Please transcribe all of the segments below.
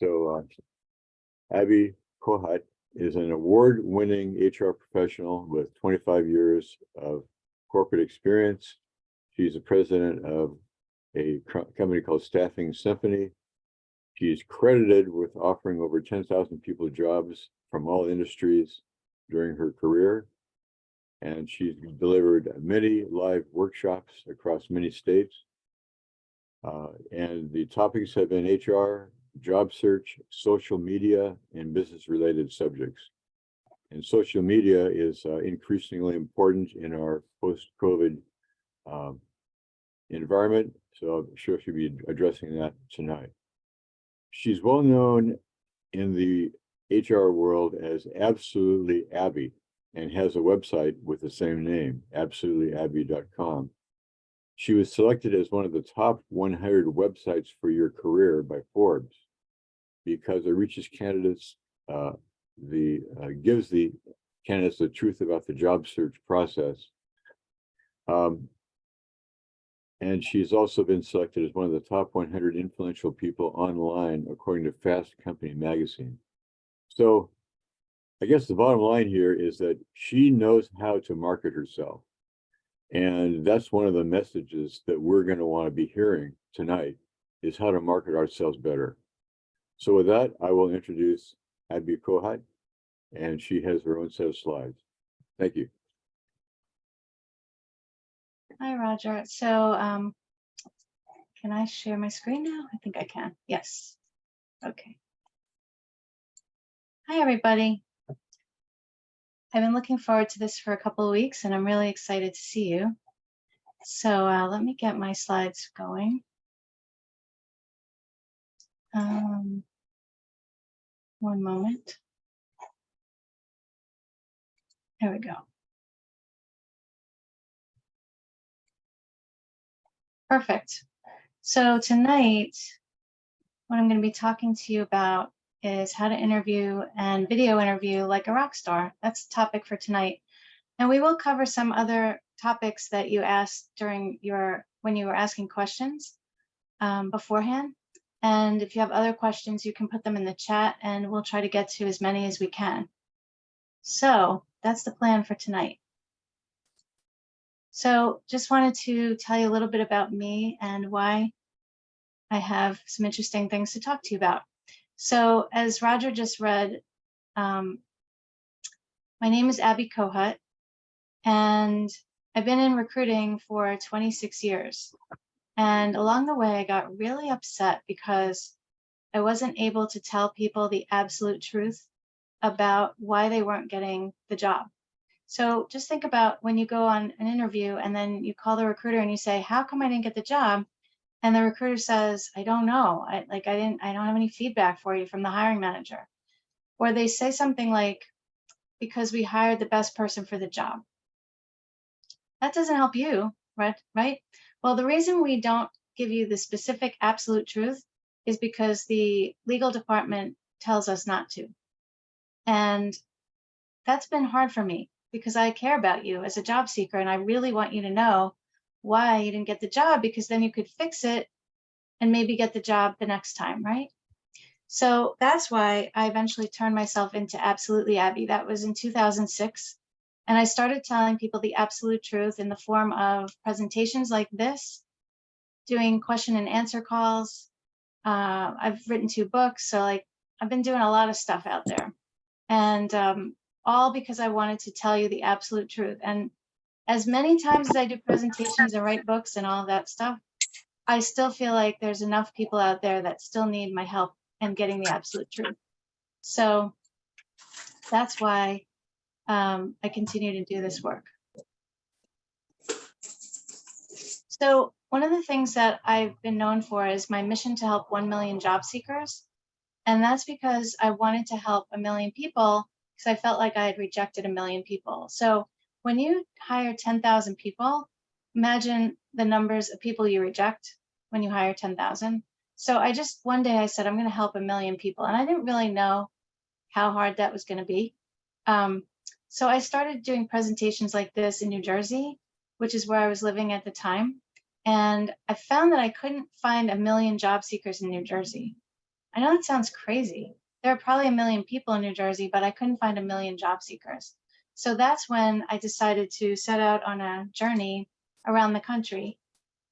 So Abby Kohut is an award-winning HR professional with 25 years of corporate experience. She's the president of a company called Staffing Symphony. She's credited with offering over 10,000 people jobs from all industries during her career. And she's delivered many live workshops across many states. And the topics have been HR, job search, social media, and business-related subjects. And social media is increasingly important in our post-COVID environment. So I'm sure she'll be addressing that tonight. She's well known in the HR world as Absolutely Abby and has a website with the same name, absolutelyabby.com. She was selected as one of the top 100 websites for your career by Forbes because it reaches candidates, gives the candidates the truth about the job search process. And she's also been selected as one of the top 100 influential people online, according to Fast Company magazine. So I guess the bottom line here is that she knows how to market herself. And that's one of the messages that we're going to want to be hearing tonight, is how to market ourselves better. So with that, I will introduce Abby Kohut, and she has her own set of slides. Thank you. Hi, Roger. So can I share my screen now? I think I can. Yes. Okay. Hi, everybody. I've been looking forward to this for a couple of weeks, and I'm really excited to see you. So let me get my slides going. One moment. There we go. Perfect. So tonight, what I'm going to be talking to you about is how to interview and video interview like a rock star. That's the topic for tonight. And we will cover some other topics that you asked during when you were asking questions beforehand. And if you have other questions, you can put them in the chat and we'll try to get to as many as we can. So that's the plan for tonight. So just wanted to tell you a little bit about me and why I have some interesting things to talk to you about. So as Roger just read, my name is Abby Kohut, and I've been in recruiting for 26 years. And along the way, I got really upset because I wasn't able to tell people the absolute truth about why they weren't getting the job. So just think about when you go on an interview and then you call the recruiter and you say, how come I didn't get the job? And the recruiter says, I don't know. I don't have any feedback for you from the hiring manager. Or they say something like, because we hired the best person for the job. That doesn't help you, right? Well, the reason we don't give you the specific absolute truth is because the legal department tells us not to. And that's been hard for me because I care about you as a job seeker and I really want you to know why you didn't get the job, because then you could fix it and maybe get the job the next time, right? So that's why I eventually turned myself into Absolutely Abby. That was in 2006. And I started telling people the absolute truth in the form of presentations like this, doing question and answer calls. I've written 2 books. So I've been doing a lot of stuff out there. And all because I wanted to tell you the absolute truth. And as many times as I do presentations and write books and all that stuff, I still feel like there's enough people out there that still need my help in getting the absolute truth. So that's why I continue to do this work. So one of the things that I've been known for is my mission to help 1 million job seekers. And that's because I wanted to help 1 million people because I felt like I had rejected 1 million people. So when you hire 10,000 people, imagine the numbers of people you reject when you hire 10,000. So one day I said, I'm going to help 1 million people. And I didn't really know how hard that was going to be. So I started doing presentations like this in New Jersey, which is where I was living at the time. And I found that I couldn't find 1 million job seekers in New Jersey. I know that sounds crazy. There are probably a million people in New Jersey, but I couldn't find a million job seekers. So that's when I decided to set out on a journey around the country.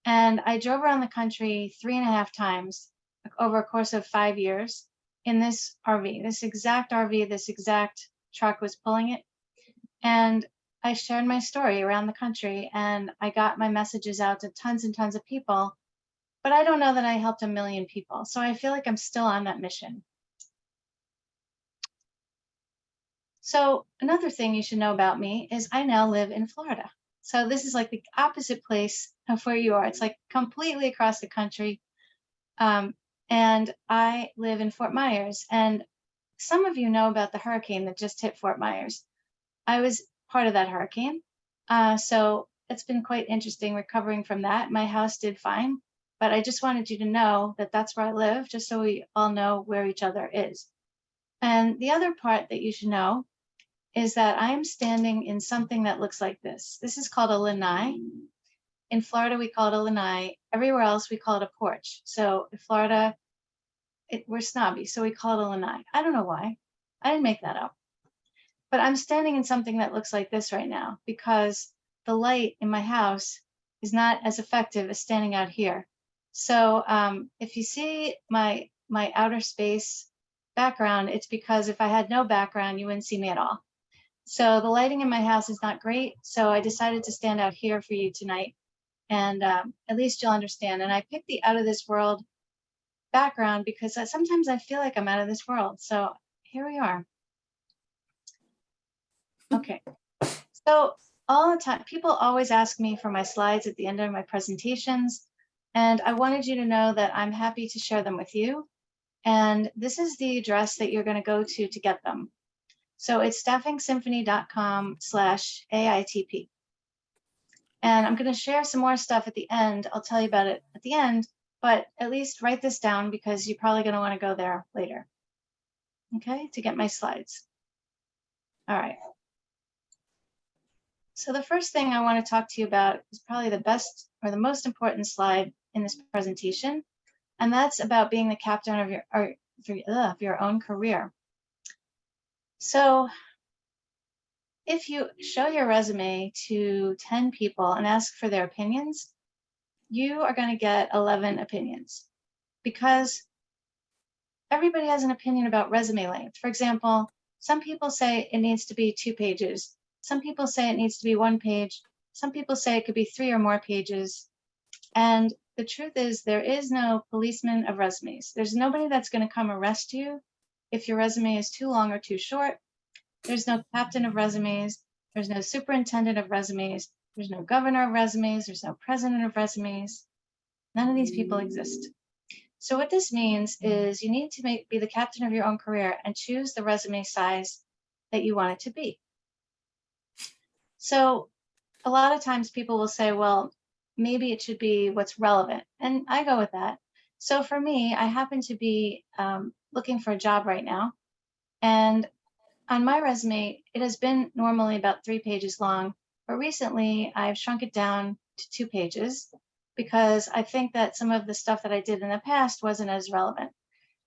And I drove around the country 3.5 times over a course of 5 years in this RV, this exact RV, this exact truck was pulling it. And I shared my story around the country and I got my messages out to tons and tons of people, but I don't know that I helped a million people. So I feel like I'm still on that mission. So another thing you should know about me is I now live in Florida. So this is like the opposite place of where you are. It's like completely across the country. And I live in Fort Myers. And some of you know about the hurricane that just hit Fort Myers. I was part of that hurricane. So it's been quite interesting recovering from that. My house did fine, but I just wanted you to know that that's where I live, just so we all know where each other is. And the other part that you should know is that I am standing in something that looks like this. This is called a lanai. In Florida, we call it a lanai. Everywhere else, we call it a porch. So in Florida, we're snobby, so we call it a lanai. I don't know why. I didn't make that up. But I'm standing in something that looks like this right now because the light in my house is not as effective as standing out here. So if you see my outer space background, it's because if I had no background, you wouldn't see me at all. So the lighting in my house is not great. So I decided to stand out here for you tonight. And at least you'll understand. And I picked the out of this world background because sometimes I feel like I'm out of this world. So here we are. Okay. So all the time, people always ask me for my slides at the end of my presentations. And I wanted you to know that I'm happy to share them with you. And this is the address that you're going to go to get them. So it's staffingsymphony.com/AITP. And I'm going to share some more stuff at the end. I'll tell you about it at the end, but at least write this down because you're probably going to want to go there later. Okay, to get my slides. All right. So the first thing I want to talk to you about is probably the best or the most important slide in this presentation, and that's about being the captain of your own career. So if you show your resume to 10 people and ask for their opinions, you are going to get 11 opinions because everybody has an opinion about resume length. For example, some people say it needs to be 2 pages. Some people say it needs to be 1 page. Some people say it could be 3 or more pages. And the truth is there is no policeman of resumes. There's nobody that's going to come arrest you if your resume is too long or too short. There's no captain of resumes. There's no superintendent of resumes. There's no governor of resumes. There's no president of resumes. None of these people exist. So what this means is you need to be the captain of your own career and choose the resume size that you want it to be. So a lot of times people will say, well, maybe it should be what's relevant. And I go with that. So for me, I happen to be looking for a job right now. And on my resume, it has been normally about 3 pages long, but recently I've shrunk it down to 2 pages because I think that some of the stuff that I did in the past wasn't as relevant.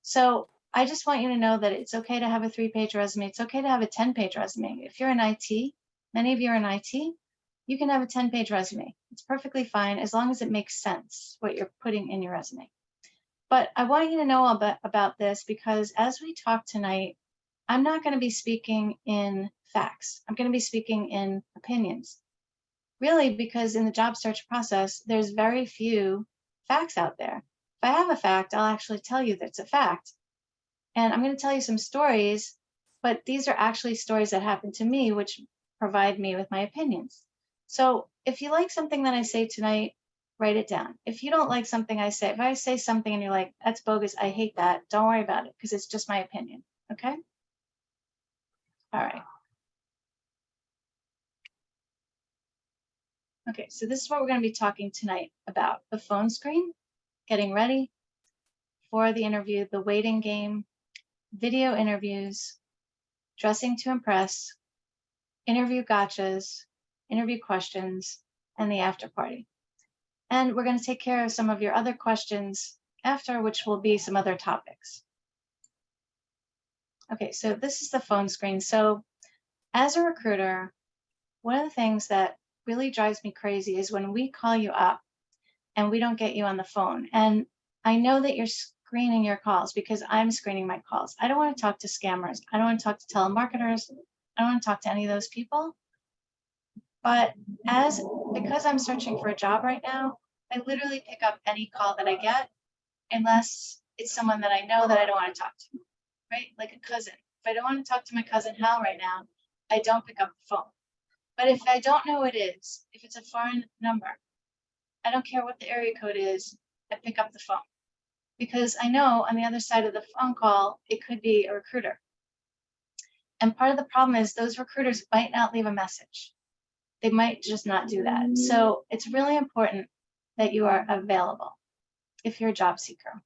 So I just want you to know that it's okay to have a 3-page resume. It's okay to have a 10-page resume. If you're in IT, many of you are in IT, you can have a 10-page resume. It's perfectly fine as long as it makes sense what you're putting in your resume. But I want you to know about this because as we talk tonight, I'm not going to be speaking in facts. I'm going to be speaking in opinions. Really, because in the job search process, there's very few facts out there. If I have a fact, I'll actually tell you that it's a fact. And I'm going to tell you some stories, but these are actually stories that happened to me, which provide me with my opinions. So if you like something that I say tonight, write it down. If you don't like something I say, if I say something and you're like, that's bogus, I hate that, don't worry about it because it's just my opinion. Okay? All right. Okay, so this is what we're going to be talking tonight about: the phone screen, getting ready for the interview, the waiting game, video interviews, dressing to impress, interview gotchas, interview questions, and the after party. And we're going to take care of some of your other questions after, which will be some other topics. Okay, so this is the phone screen. So as a recruiter, one of the things that really drives me crazy is when we call you up and we don't get you on the phone. And I know that you're screening your calls because I'm screening my calls. I don't want to talk to scammers. I don't want to talk to telemarketers. I don't want to talk to any of those people. But because I'm searching for a job right now, I literally pick up any call that I get unless it's someone that I know that I don't want to talk to, right? Like a cousin. If I don't want to talk to my cousin Hal right now, I don't pick up the phone. But if I don't know who it is, if it's a foreign number, I don't care what the area code is, I pick up the phone. Because I know on the other side of the phone call, it could be a recruiter. And part of the problem is those recruiters might not leave a message. They might just not do that. So it's really important that you are available if you're a job seeker.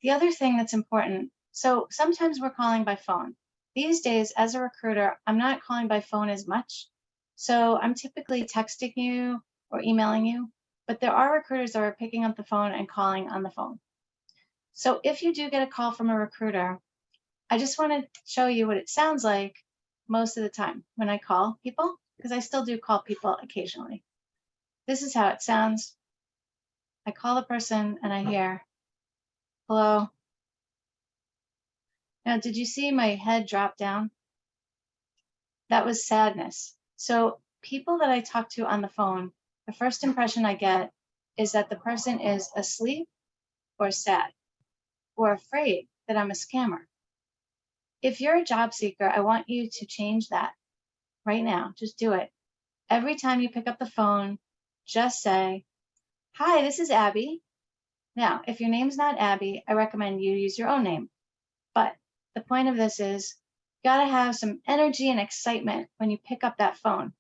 The other thing that's important, so sometimes we're calling by phone. These days, as a recruiter, I'm not calling by phone as much. So I'm typically texting you or emailing you, but there are recruiters that are picking up the phone and calling on the phone. So if you do get a call from a recruiter, I just want to show you what it sounds like most of the time when I call people, because I still do call people occasionally. This is how it sounds. I call the person and I hear, hello. Now, did you see my head drop down? That was sadness. So people that I talk to on the phone, the first impression I get is that the person is asleep or sad or afraid that I'm a scammer. If you're a job seeker, I want you to change that right now. Just do it. Every time you pick up the phone, just say, hi, this is Abby. Now, if your name's not Abby, I recommend you use your own name. But the point of this is you got to have some energy and excitement when you pick up that phone.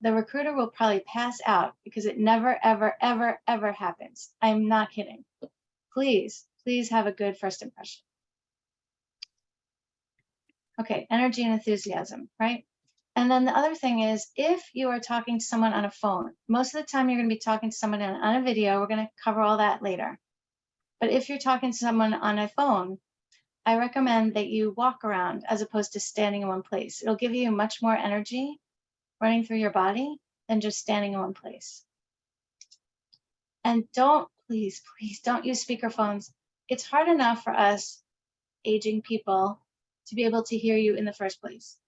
The recruiter will probably pass out because it never, ever, ever, ever happens. I'm not kidding. Please, please have a good first impression. Okay, energy and enthusiasm, right? And then the other thing is, if you are talking to someone on a phone, most of the time you're going to be talking to someone on a video. We're going to cover all that later. But if you're talking to someone on a phone, I recommend that you walk around as opposed to standing in one place. It'll give you much more energy running through your body than just standing in one place. And please, please don't use speakerphones. It's hard enough for us aging people to be able to hear you in the first place.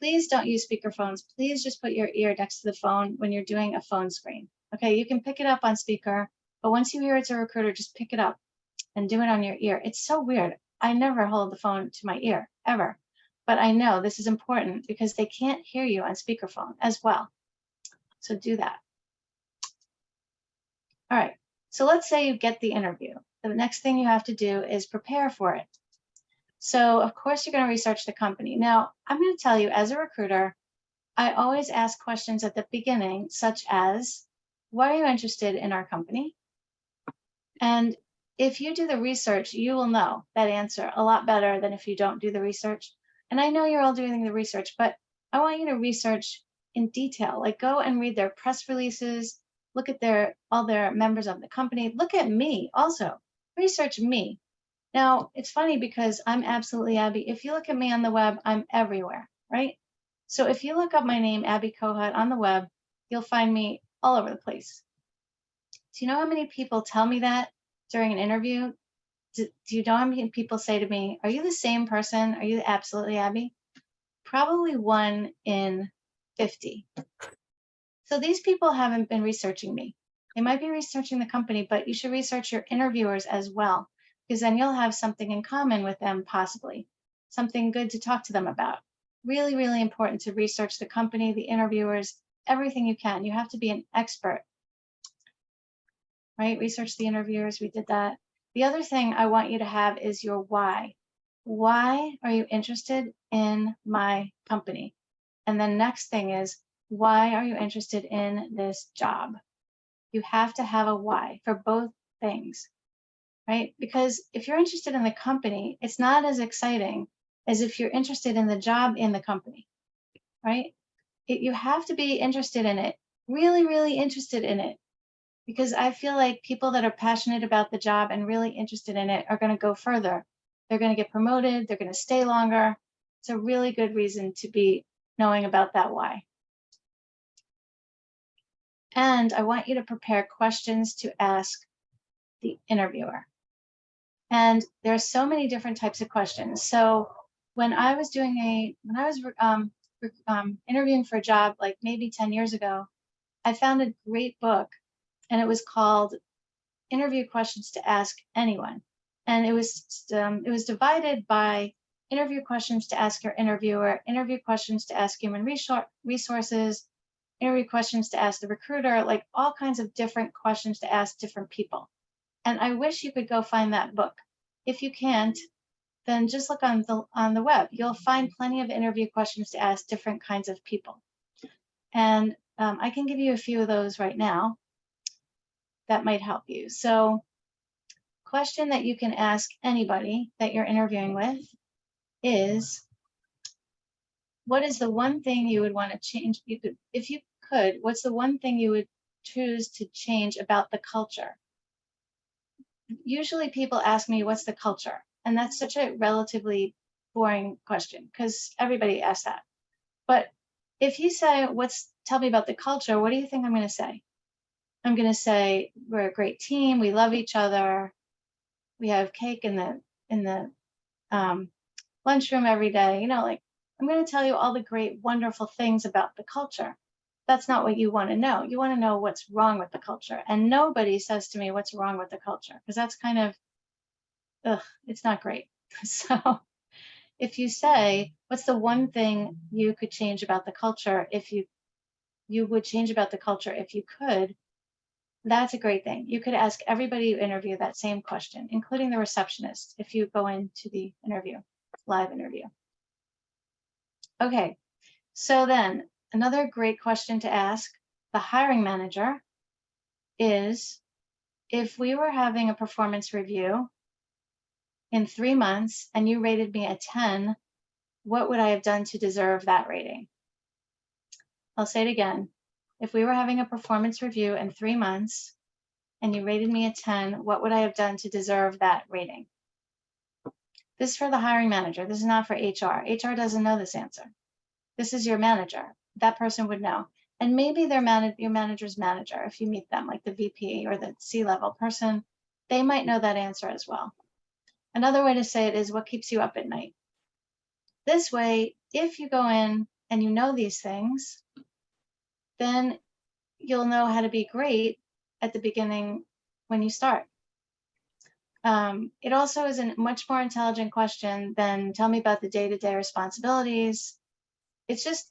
Please don't use speakerphones. Please just put your ear next to the phone when you're doing a phone screen. Okay, you can pick it up on speaker, but once you hear it's a recruiter, just pick it up and do it on your ear. It's so weird. I never hold the phone to my ear, ever. But I know this is important because they can't hear you on speakerphone as well. So do that. All right, so let's say you get the interview. The next thing you have to do is prepare for it. So of course you're going to research the company. Now, I'm going to tell you, as a recruiter, I always ask questions at the beginning, such as, why are you interested in our company? And if you do the research, you will know that answer a lot better than if you don't do the research. And I know you're all doing the research, but I want you to research in detail, like go and read their press releases, look at all their members of the company, look at me also, research me. Now, it's funny because I'm absolutely Abby. If you look at me on the web, I'm everywhere, right? So if you look up my name, Abby Kohut, on the web, you'll find me all over the place. Do you know how many people tell me that during an interview? Do you know how many people say to me, are you the same person? Are you absolutely Abby? Probably 1 in 50. So these people haven't been researching me. They might be researching the company, but you should research your interviewers as well, because then you'll have something in common with them, possibly something good to talk to them about. Really, really important to research the company, the interviewers, everything you can. You have to be an expert, right? Research the interviewers, we did that. The other thing I want you to have is your why. Why are you interested in my company? And then next thing is, why are you interested in this job? You have to have a why for both things, right? Because if you're interested in the company, it's not as exciting as if you're interested in the job in the company, right? You have to be interested in it, really, really interested in it. Because I feel like people that are passionate about the job and really interested in it are going to go further they're going to get promoted, they're going to stay longer. It's a really good reason to be knowing about that why. And I want you to prepare questions to ask the interviewer. And there are so many different types of questions. So when I was interviewing for a job, like maybe 10 years ago, I found a great book, and it was called Interview Questions to Ask Anyone. And it was divided by interview questions to ask your interviewer, interview questions to ask human resources, interview questions to ask the recruiter, like all kinds of different questions to ask different people. And I wish you could go find that book. If you can't, then just look on the web. You'll find plenty of interview questions to ask different kinds of people. And I can give you a few of those right now that might help you. So, question that you can ask anybody that you're interviewing with is, what is the one thing you would want to change? If you could, what's the one thing you would choose to change about the culture? Usually people ask me, what's the culture? And that's such a relatively boring question because everybody asks that. But if you say, tell me about the culture, what do you think I'm going to say? I'm going to say, we're a great team. We love each other. We have cake in the lunchroom every day. You know, like, I'm going to tell you all the great, wonderful things about the culture. That's not what you want to know. You want to know what's wrong with the culture. And nobody says to me what's wrong with the culture, because that's kind of, it's not great. So if you say, what's the one thing you could change about the culture if you would change about the culture if you could, that's a great thing. You could ask everybody you interview that same question, including the receptionist, if you go into the interview, live interview. Okay, so then another great question to ask the hiring manager is, if we were having a performance review in 3 months and you rated me a 10, what would I have done to deserve that rating? I'll say it again. If we were having a performance review in 3 months and you rated me a 10, what would I have done to deserve that rating? This is for the hiring manager. This is not for HR. HR doesn't know this answer. This is your manager. That person would know. And maybe your manager's manager, if you meet them, like the VP or the C-level person, they might know that answer as well. Another way to say it is, what keeps you up at night? This way, if you go in and you know these things, then you'll know how to be great at the beginning when you start. It also is a much more intelligent question than, tell me about the day-to-day responsibilities. It's just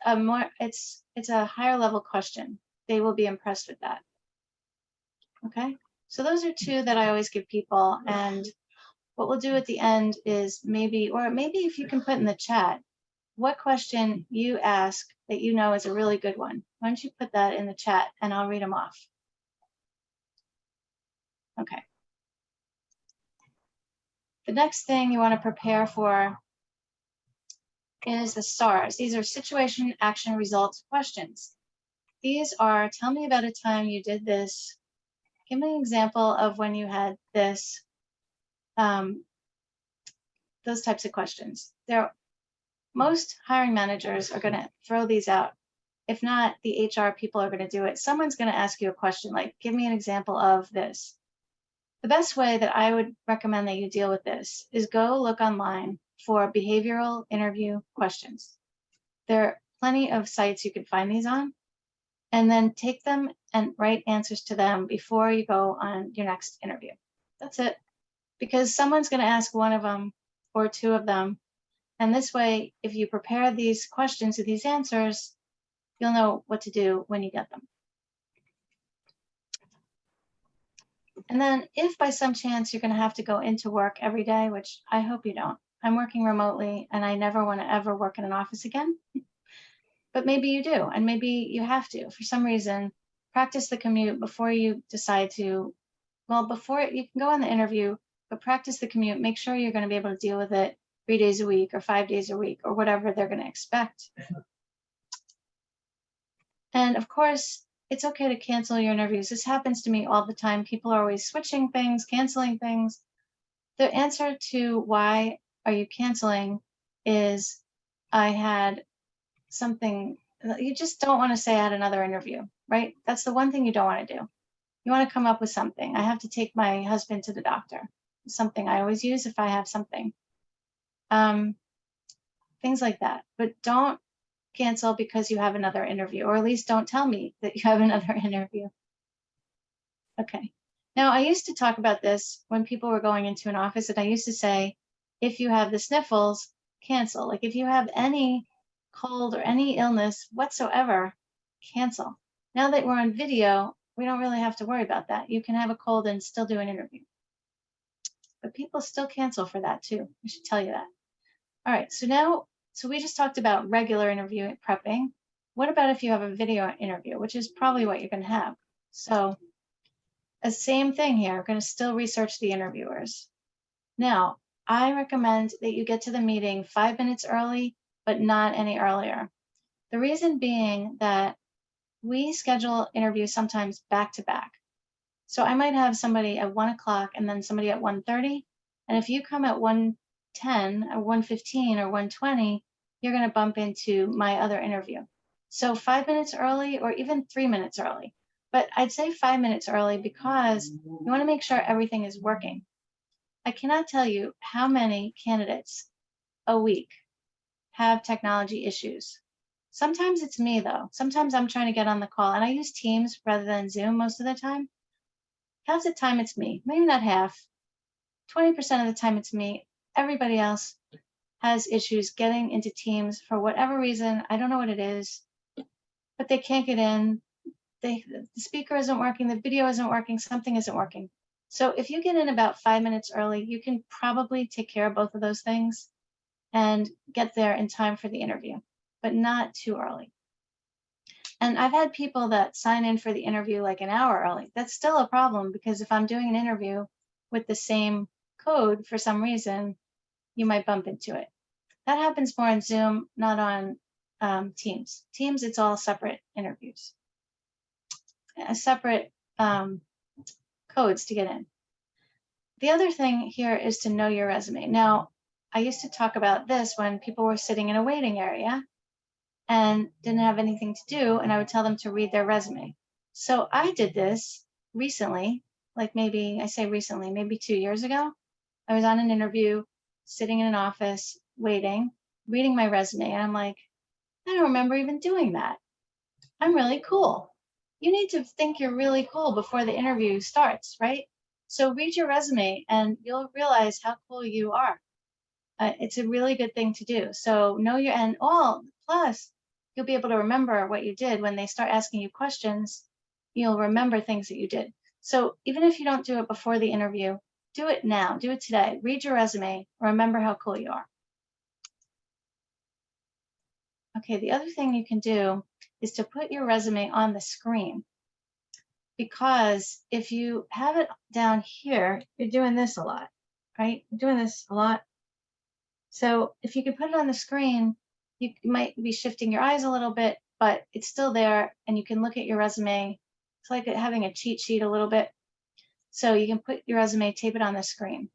it's a higher level question. They will be impressed with that. Okay, so those are two that I always give people. And what we'll do at the end is maybe if you can put in the chat what question you ask that you know is a really good one. Why don't you put that in the chat and I'll read them off. Okay. The next thing you want to prepare for is the STARS. These are situation, action, results questions. These are, tell me about a time you did this. Give me an example of when you had this. Those types of questions. Most hiring managers are going to throw these out. If not, the HR people are going to do it. Someone's going to ask you a question like, give me an example of this. The best way that I would recommend that you deal with this is go look online for behavioral interview questions. There are plenty of sites you can find these on, and then take them and write answers to them before you go on your next interview. That's it. Because someone's going to ask one of them or two of them. And this way, if you prepare these questions or these answers, you'll know what to do when you get them. And then if by some chance you're going to have to go into work every day, which I hope you don't. I'm working remotely and I never want to ever work in an office again. But maybe you do, and maybe you have to. For some reason, practice the commute before you decide to, well, before you can go on the interview, but practice the commute. Make sure you're going to be able to deal with it 3 days a week or 5 days a week or whatever they're going to expect. And of course, it's okay to cancel your interviews. This happens to me all the time. People are always switching things, canceling things. The answer to why are you canceling is I had something. You just don't want to say I had another interview, right? That's the one thing you don't want to do. You want to come up with something. I have to take my husband to the doctor. Something I always use if I have something. Things like that. But don't cancel because you have another interview, or at least don't tell me that you have another interview. Okay. Now, I used to talk about this when people were going into an office, and I used to say, if you have the sniffles, cancel. Like if you have any cold or any illness whatsoever, cancel. Now that we're on video, we don't really have to worry about that. You can have a cold and still do an interview. But people still cancel for that too. I should tell you that. All right, so we just talked about regular interview prepping. What about if you have a video interview, which is probably what you're going to have? So the same thing here, we're going to still research the interviewers. Now, I recommend that you get to the meeting 5 minutes early, but not any earlier. The reason being that we schedule interviews sometimes back to back. So I might have somebody at 1 o'clock and then somebody at 1:30. And if you come at 1:10 or 1:15 or 1:20, you're going to bump into my other interview. So 5 minutes early or even 3 minutes early. But I'd say 5 minutes early because you want to make sure everything is working. I cannot tell you how many candidates a week have technology issues. Sometimes it's me though. Sometimes I'm trying to get on the call and I use Teams rather than Zoom most of the time. Half the time it's me, maybe not half. 20% of the time it's me. Everybody else has issues getting into Teams for whatever reason. I don't know what it is, but they can't get in. The speaker isn't working, the video isn't working, something isn't working. So if you get in about 5 minutes early, you can probably take care of both of those things and get there in time for the interview, but not too early. And I've had people that sign in for the interview like an hour early. That's still a problem because if I'm doing an interview with the same code for some reason, you might bump into it. That happens more on Zoom, not on Teams. Teams, it's all separate interviews, separate codes to get in. The other thing here is to know your resume. Now, I used to talk about this when people were sitting in a waiting area and didn't have anything to do, and I would tell them to read their resume. So I did this recently, like maybe, I say recently, maybe 2 years ago. I was on an interview, sitting in an office, waiting, reading my resume, and I'm like, I don't remember even doing that. I'm really cool. You need to think you're really cool before the interview starts, right? So read your resume and you'll realize how cool you are. It's a really good thing to do. So know your, and all, plus you'll be able to remember what you did when they start asking you questions. You'll remember things that you did. So even if you don't do it before the interview, do it now, do it today. Read your resume, remember how cool you are. Okay, the other thing you can do is to put your resume on the screen. Because if you have it down here, you're doing this a lot, right? You're doing this a lot. So if you could put it on the screen, you might be shifting your eyes a little bit, but it's still there and you can look at your resume. It's like having a cheat sheet a little bit. So you can put your resume, tape it on the screen.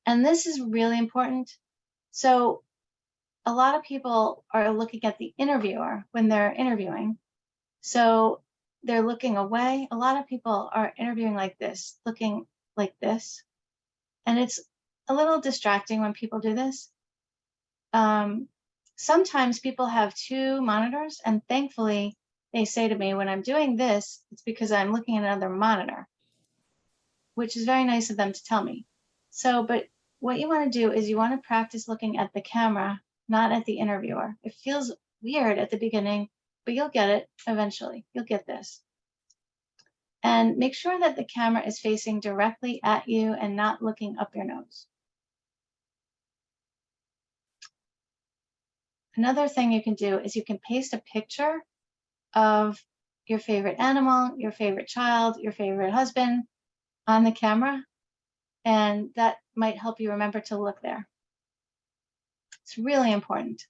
And this is really important. So a lot of people are looking at the interviewer when they're interviewing. So they're looking away. A lot of people are interviewing like this, looking like this. And it's a little distracting when people do this. Sometimes people have 2 monitors, and thankfully they say to me when I'm doing this, it's because I'm looking at another monitor, which is very nice of them to tell me. So, but what you want to do is you want to practice looking at the camera, not at the interviewer. It feels weird at the beginning, but you'll get it eventually. You'll get this. And make sure that the camera is facing directly at you and not looking up your nose. Another thing you can do is you can paste a picture of your favorite animal, your favorite child, your favorite husband on the camera, and that might help you remember to look there. It's really important.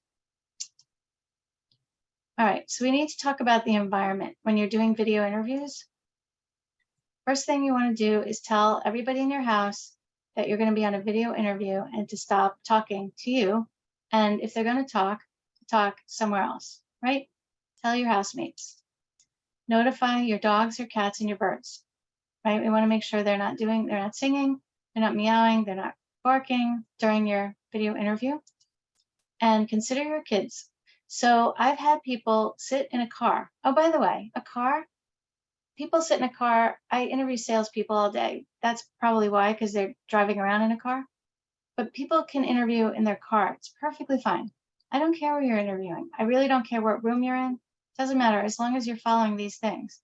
All right, so we need to talk about the environment when you're doing video interviews. First thing you want to do is tell everybody in your house that you're going to be on a video interview and to stop talking to you. And if they're going to talk somewhere else, right? Tell your housemates. Notify your dogs, your cats, and your birds, right? We want to make sure they're not singing, they're not meowing, they're not barking during your video interview. And consider your kids. So I've had people sit in a car. Oh, by the way, a car, people sit in a car. I interview salespeople all day. That's probably why, because they're driving around in a car. But people can interview in their car. It's perfectly fine. I don't care where you're interviewing. I really don't care what room you're in. Doesn't matter as long as you're following these things.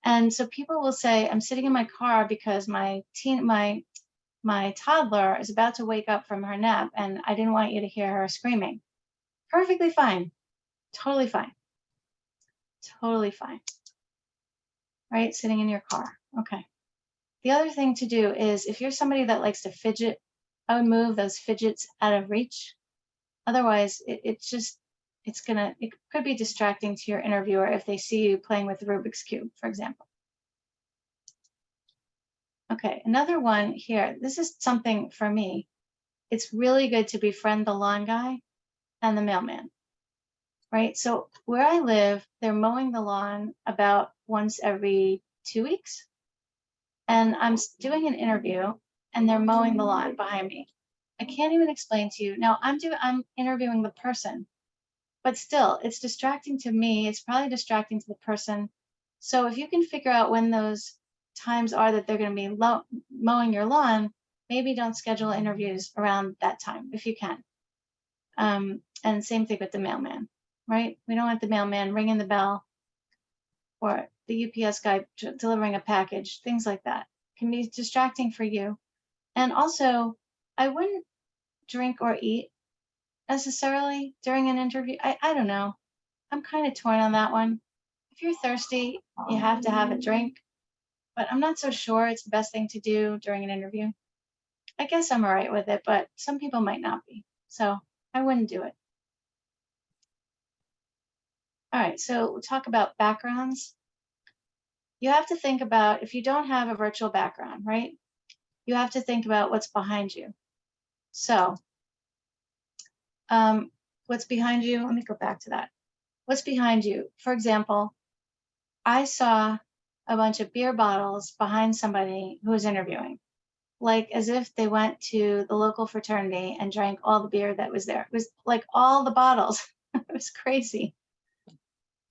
And so people will say, I'm sitting in my car because my toddler is about to wake up from her nap and I didn't want you to hear her screaming. Perfectly fine. Totally fine. Totally fine. Right? Sitting in your car. Okay. The other thing to do is if you're somebody that likes to fidget, I would move those fidgets out of reach. Otherwise, it could be distracting to your interviewer if they see you playing with the Rubik's Cube, for example. Okay, another one here. This is something for me. It's really good to befriend the lawn guy and the mailman, right? So where I live, they're mowing the lawn about once every 2 weeks. And I'm doing an interview and they're mowing the lawn behind me. I can't even explain to you. Now I'm interviewing the person, but still it's distracting to me. It's probably distracting to the person. So if you can figure out when those times are that they're going to be mowing your lawn, maybe don't schedule interviews around that time if you can. And same thing with the mailman, right? We don't want the mailman ringing the bell or the UPS guy delivering a package, things like that. Can be distracting for you. And also, I wouldn't drink or eat necessarily during an interview. I don't know. I'm kind of torn on that one. If you're thirsty, you have to have a drink, but I'm not so sure it's the best thing to do during an interview. I guess I'm all right with it, but some people might not be. So I wouldn't do it. All right, so we'll talk about backgrounds. You have to think about, if you don't have a virtual background, right? You have to think about what's behind you. So what's behind you? Let me go back to that. What's behind you? For example, I saw a bunch of beer bottles behind somebody who was interviewing, like as if they went to the local fraternity and drank all the beer that was there. It was like all the bottles. It was crazy.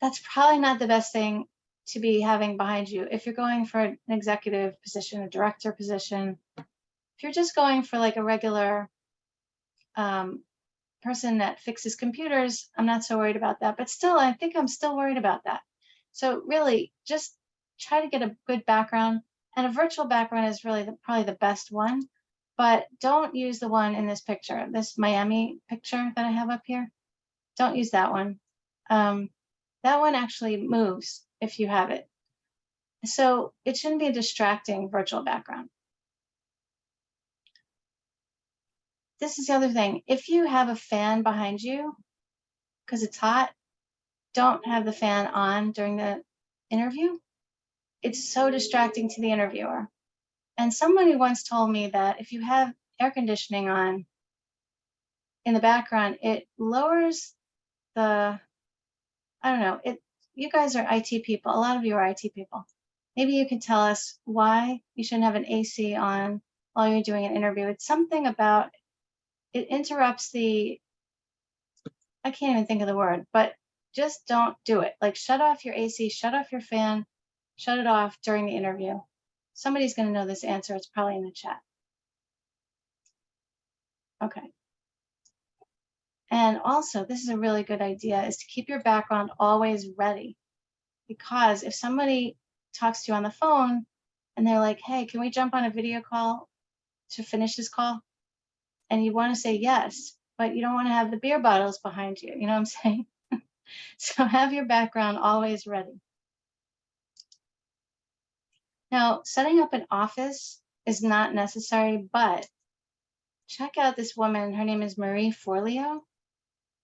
That's probably not the best thing to be having behind you. If you're going for an executive position, a director position, if you're just going for like a regular person that fixes computers, I'm not so worried about that. But still, I think I'm still worried about that. So really, just try to get a good background. And a virtual background is really probably the best one. But don't use the one in this picture, this Miami picture that I have up here. Don't use that one. That one actually moves if you have it. So it shouldn't be a distracting virtual background. This is the other thing. If you have a fan behind you, because it's hot, don't have the fan on during the interview. It's so distracting to the interviewer. And somebody once told me that if you have air conditioning on in the background, it lowers the, I don't know, you guys are IT people. A lot of you are IT people. Maybe you can tell us why you shouldn't have an AC on while you're doing an interview. It's something about, it interrupts the, I can't even think of the word, but just don't do it. Like shut off your AC, shut off your fan, shut it off during the interview. Somebody's going to know this answer. It's probably in the chat. Okay. And also, this is a really good idea, is to keep your background always ready. Because if somebody talks to you on the phone and they're like, hey, can we jump on a video call to finish this call? And you want to say yes, but you don't want to have the beer bottles behind you. You know what I'm saying? So have your background always ready. Now, setting up an office is not necessary, but check out this woman. Her name is Marie Forleo.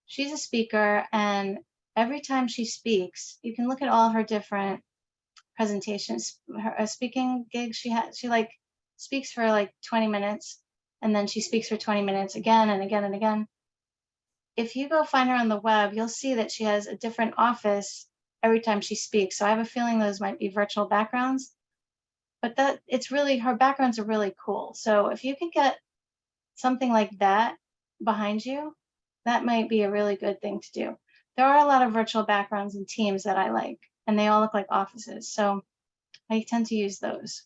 She's a speaker, and every time she speaks, you can look at all of her different presentations, a speaking gig she like speaks for like 20 minutes, and then she speaks for 20 minutes again and again and again. If you go find her on the web, you'll see that she has a different office every time she speaks. So I have a feeling those might be virtual backgrounds, but that it's really, her backgrounds are really cool. So if you can get something like that behind you, that might be a really good thing to do. There are a lot of virtual backgrounds and teams that I like, and they all look like offices. So I tend to use those.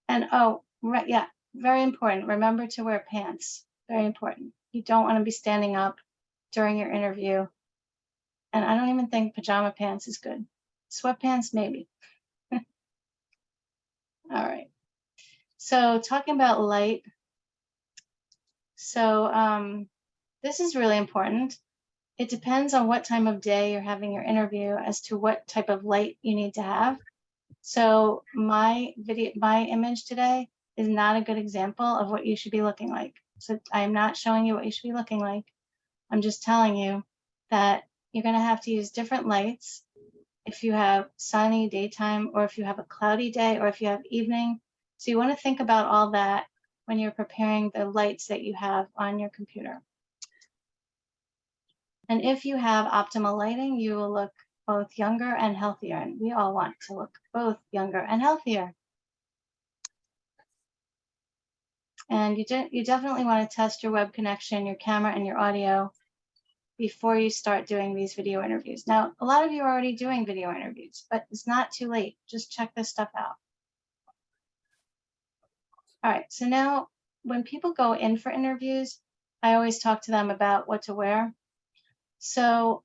And oh, right, yeah, very important. Remember to wear pants. Very important. You don't want to be standing up during your interview. And I don't even think pajama pants is good. Sweatpants, maybe. All right. So talking about light. So this is really important. It depends on what time of day you're having your interview as to what type of light you need to have. So my image today is not a good example of what you should be looking like. So I'm not showing you what you should be looking like. I'm just telling you that you're going to have to use different lights if you have sunny daytime, or if you have a cloudy day, or if you have evening. So you want to think about all that when you're preparing the lights that you have on your computer. And if you have optimal lighting, you will look both younger and healthier. And we all want to look both younger and healthier. And you definitely want to test your web connection, your camera, and your audio before you start doing these video interviews. Now, a lot of you are already doing video interviews, but it's not too late. Just check this stuff out. All right, so now when people go in for interviews, I always talk to them about what to wear. So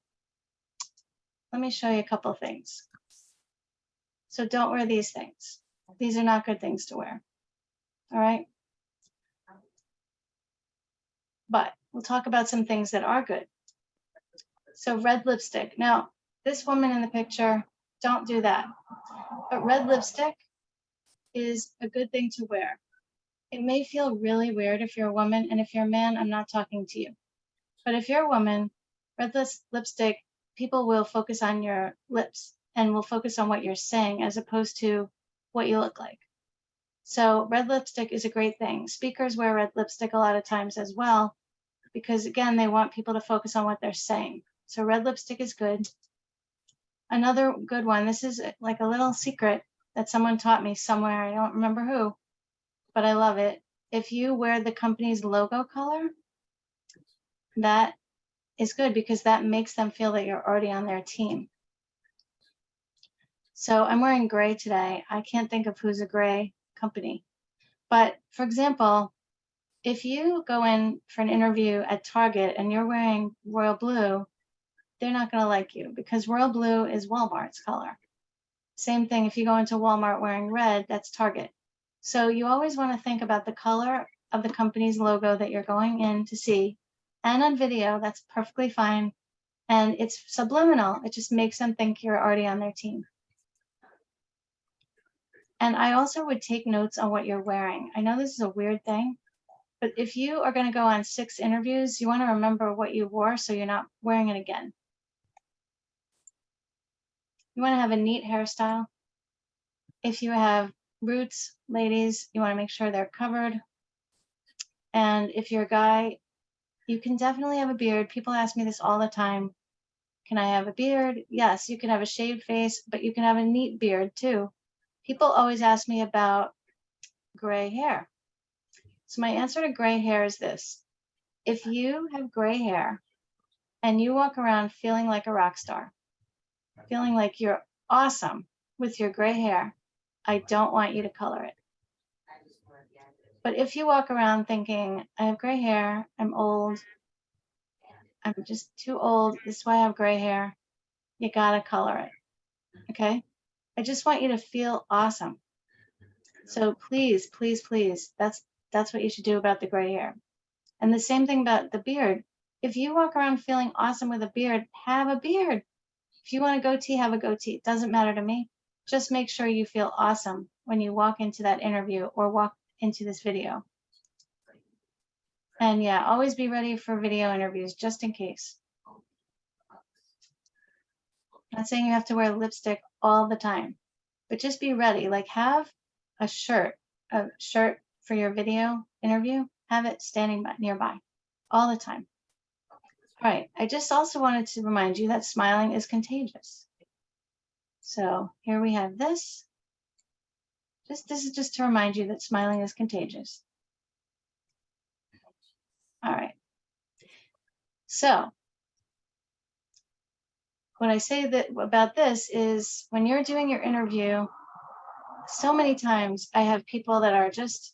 let me show you a couple of things. So don't wear these things. These are not good things to wear. All right. But we'll talk about some things that are good. So red lipstick. Now, this woman in the picture, don't do that. But red lipstick is a good thing to wear. It may feel really weird if you're a woman, and if you're a man, I'm not talking to you. But if you're a woman, red lipstick, people will focus on your lips and will focus on what you're saying as opposed to what you look like. So red lipstick is a great thing. Speakers wear red lipstick a lot of times as well, because again, they want people to focus on what they're saying. So red lipstick is good. Another good one, this is like a little secret that someone taught me somewhere, I don't remember who, but I love it. If you wear the company's logo color, that is good because that makes them feel that you're already on their team. So I'm wearing gray today. I can't think of who's a gray company. But for example, if you go in for an interview at Target and you're wearing royal blue, they're not going to like you because royal blue is Walmart's color. Same thing if you go into Walmart wearing red, that's Target. So you always want to think about the color of the company's logo that you're going in to see. And on video, that's perfectly fine. And it's subliminal. It just makes them think you're already on their team. And I also would take notes on what you're wearing. I know this is a weird thing, but if you are going to go on 6 interviews, you want to remember what you wore so you're not wearing it again. You want to have a neat hairstyle. If you have roots, ladies, you want to make sure they're covered. And if you're a guy, you can definitely have a beard. People ask me this all the time. Can I have a beard? Yes, you can have a shaved face, but you can have a neat beard too. People always ask me about gray hair. So my answer to gray hair is this. If you have gray hair and you walk around feeling like a rock star, feeling like you're awesome with your gray hair, I don't want you to color it. But if you walk around thinking, I have gray hair, I'm old, I'm just too old, this is why I have gray hair, you gotta color it, okay? I just want you to feel awesome. So please, please, please, that's what you should do about the gray hair. And the same thing about the beard. If you walk around feeling awesome with a beard, have a beard. If you want a goatee, have a goatee. It doesn't matter to me. Just make sure you feel awesome when you walk into that interview or walk into this video. And yeah, always be ready for video interviews, just in case. I'm not saying you have to wear lipstick all the time, but just be ready. Like have a shirt for your video interview, have it standing by nearby all the time. All right, I just also wanted to remind you that smiling is contagious. So here we have this. This is just to remind you that smiling is contagious. All right. So what I say that about this is when you're doing your interview, so many times I have people that are just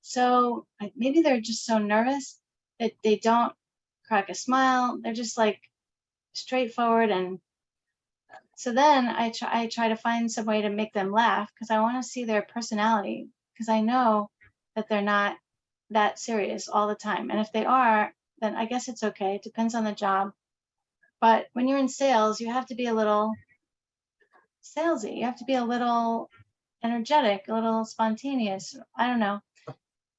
so, maybe they're just so nervous that they don't crack a smile. They're just like straightforward. And so then I try to find some way to make them laugh because I want to see their personality, because I know that they're not that serious all the time. And if they are, then I guess it's okay. It depends on the job. But when you're in sales, you have to be a little salesy. You have to be a little energetic, a little spontaneous. I don't know.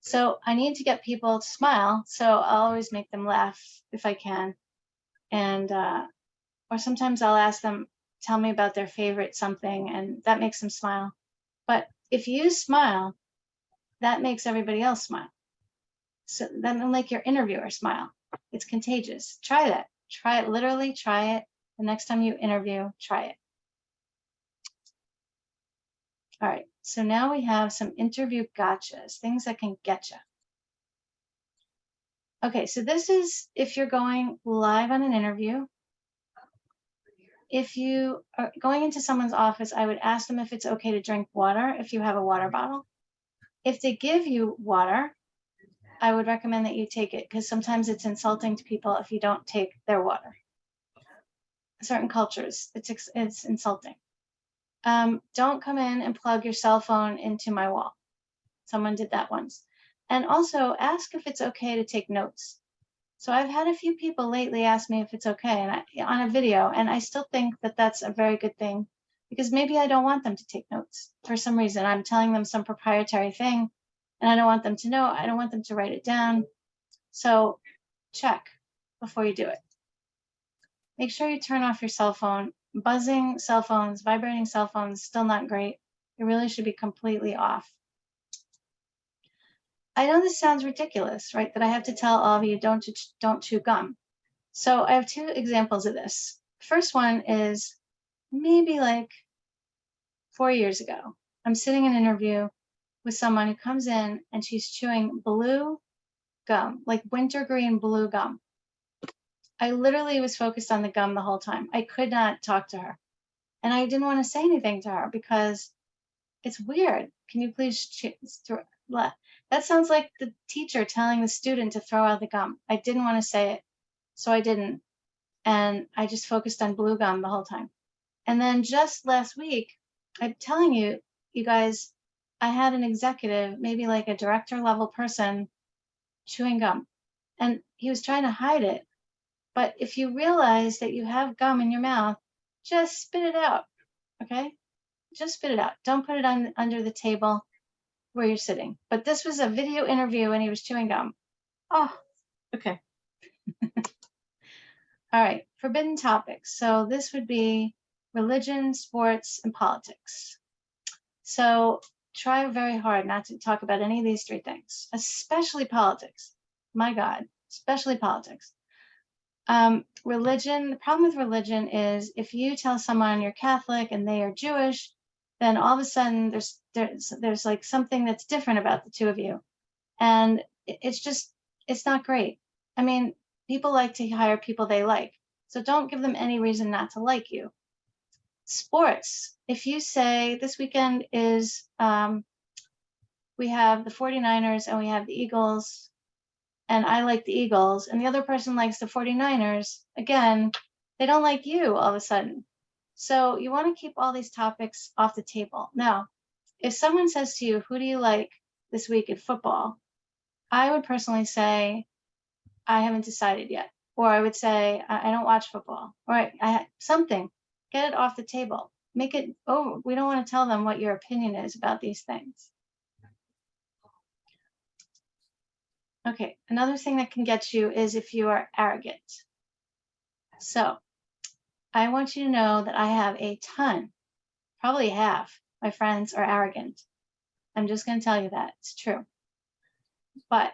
So I need to get people to smile. So I'll always make them laugh if I can. And, or sometimes I'll ask them, tell me about their favorite something, and that makes them smile. But if you smile, that makes everybody else smile. So then make your interviewer smile. It's contagious. Try that. Try it, literally try it. The next time you interview, try it. All right, so now we have some interview gotchas, things that can get you. Okay, so this is if you're going live on an interview. If you are going into someone's office, I would ask them if it's okay to drink water if you have a water bottle. If they give you water, I would recommend that you take it, because sometimes it's insulting to people if you don't take their water. Certain cultures, it's insulting. Don't come in and plug your cell phone into my wall. Someone did that once. And also ask if it's okay to take notes. So I've had a few people lately ask me if it's okay on a video, and I still think that that's a very good thing, because maybe I don't want them to take notes for some reason. I'm telling them some proprietary thing and I don't want them to know. I don't want them to write it down. So check before you do it. Make sure you turn off your cell phone. Buzzing cell phones, vibrating cell phones, still not great. It really should be completely off. I know this sounds ridiculous, right? That I have to tell all of you don't chew gum. So I have two examples of this. First one is maybe like 4 years ago. I'm sitting in an interview with someone who comes in and she's chewing blue gum, like wintergreen blue gum. I literally was focused on the gum the whole time. I could not talk to her. And I didn't want to say anything to her because it's weird. Can you please that sounds like the teacher telling the student to throw out the gum. I didn't want to say it, so I didn't. And I just focused on blue gum the whole time. And then just last week, I'm telling you, you guys, I had an executive, maybe like a director level person, chewing gum. And he was trying to hide it. But if you realize that you have gum in your mouth, just spit it out, okay? Just spit it out. Don't put it under the table where you're sitting. But this was a video interview and he was chewing gum. Oh, okay. All right, forbidden topics. So this would be religion, sports, and politics. So try very hard not to talk about any of these three things, especially politics. My God, especially politics. Religion, the problem with religion is if you tell someone you're Catholic and they are Jewish, then all of a sudden there's like something that's different about the two of you. And it's not great. I mean, people like to hire people they like. So don't give them any reason not to like you. Sports, if you say this weekend is, we have the 49ers and we have the Eagles, and I like the Eagles, and the other person likes the 49ers, again, they don't like you all of a sudden. So you want to keep all these topics off the table. Now, if someone says to you, who do you like this week at football? I would personally say, I haven't decided yet. Or I would say, I don't watch football. Or something, get it off the table. Make it, oh, we don't want to tell them what your opinion is about these things. Okay, another thing that can get you is if you are arrogant. So I want you to know that I have a ton Probably half my friends are arrogant. I'm just going to tell you that it's true. But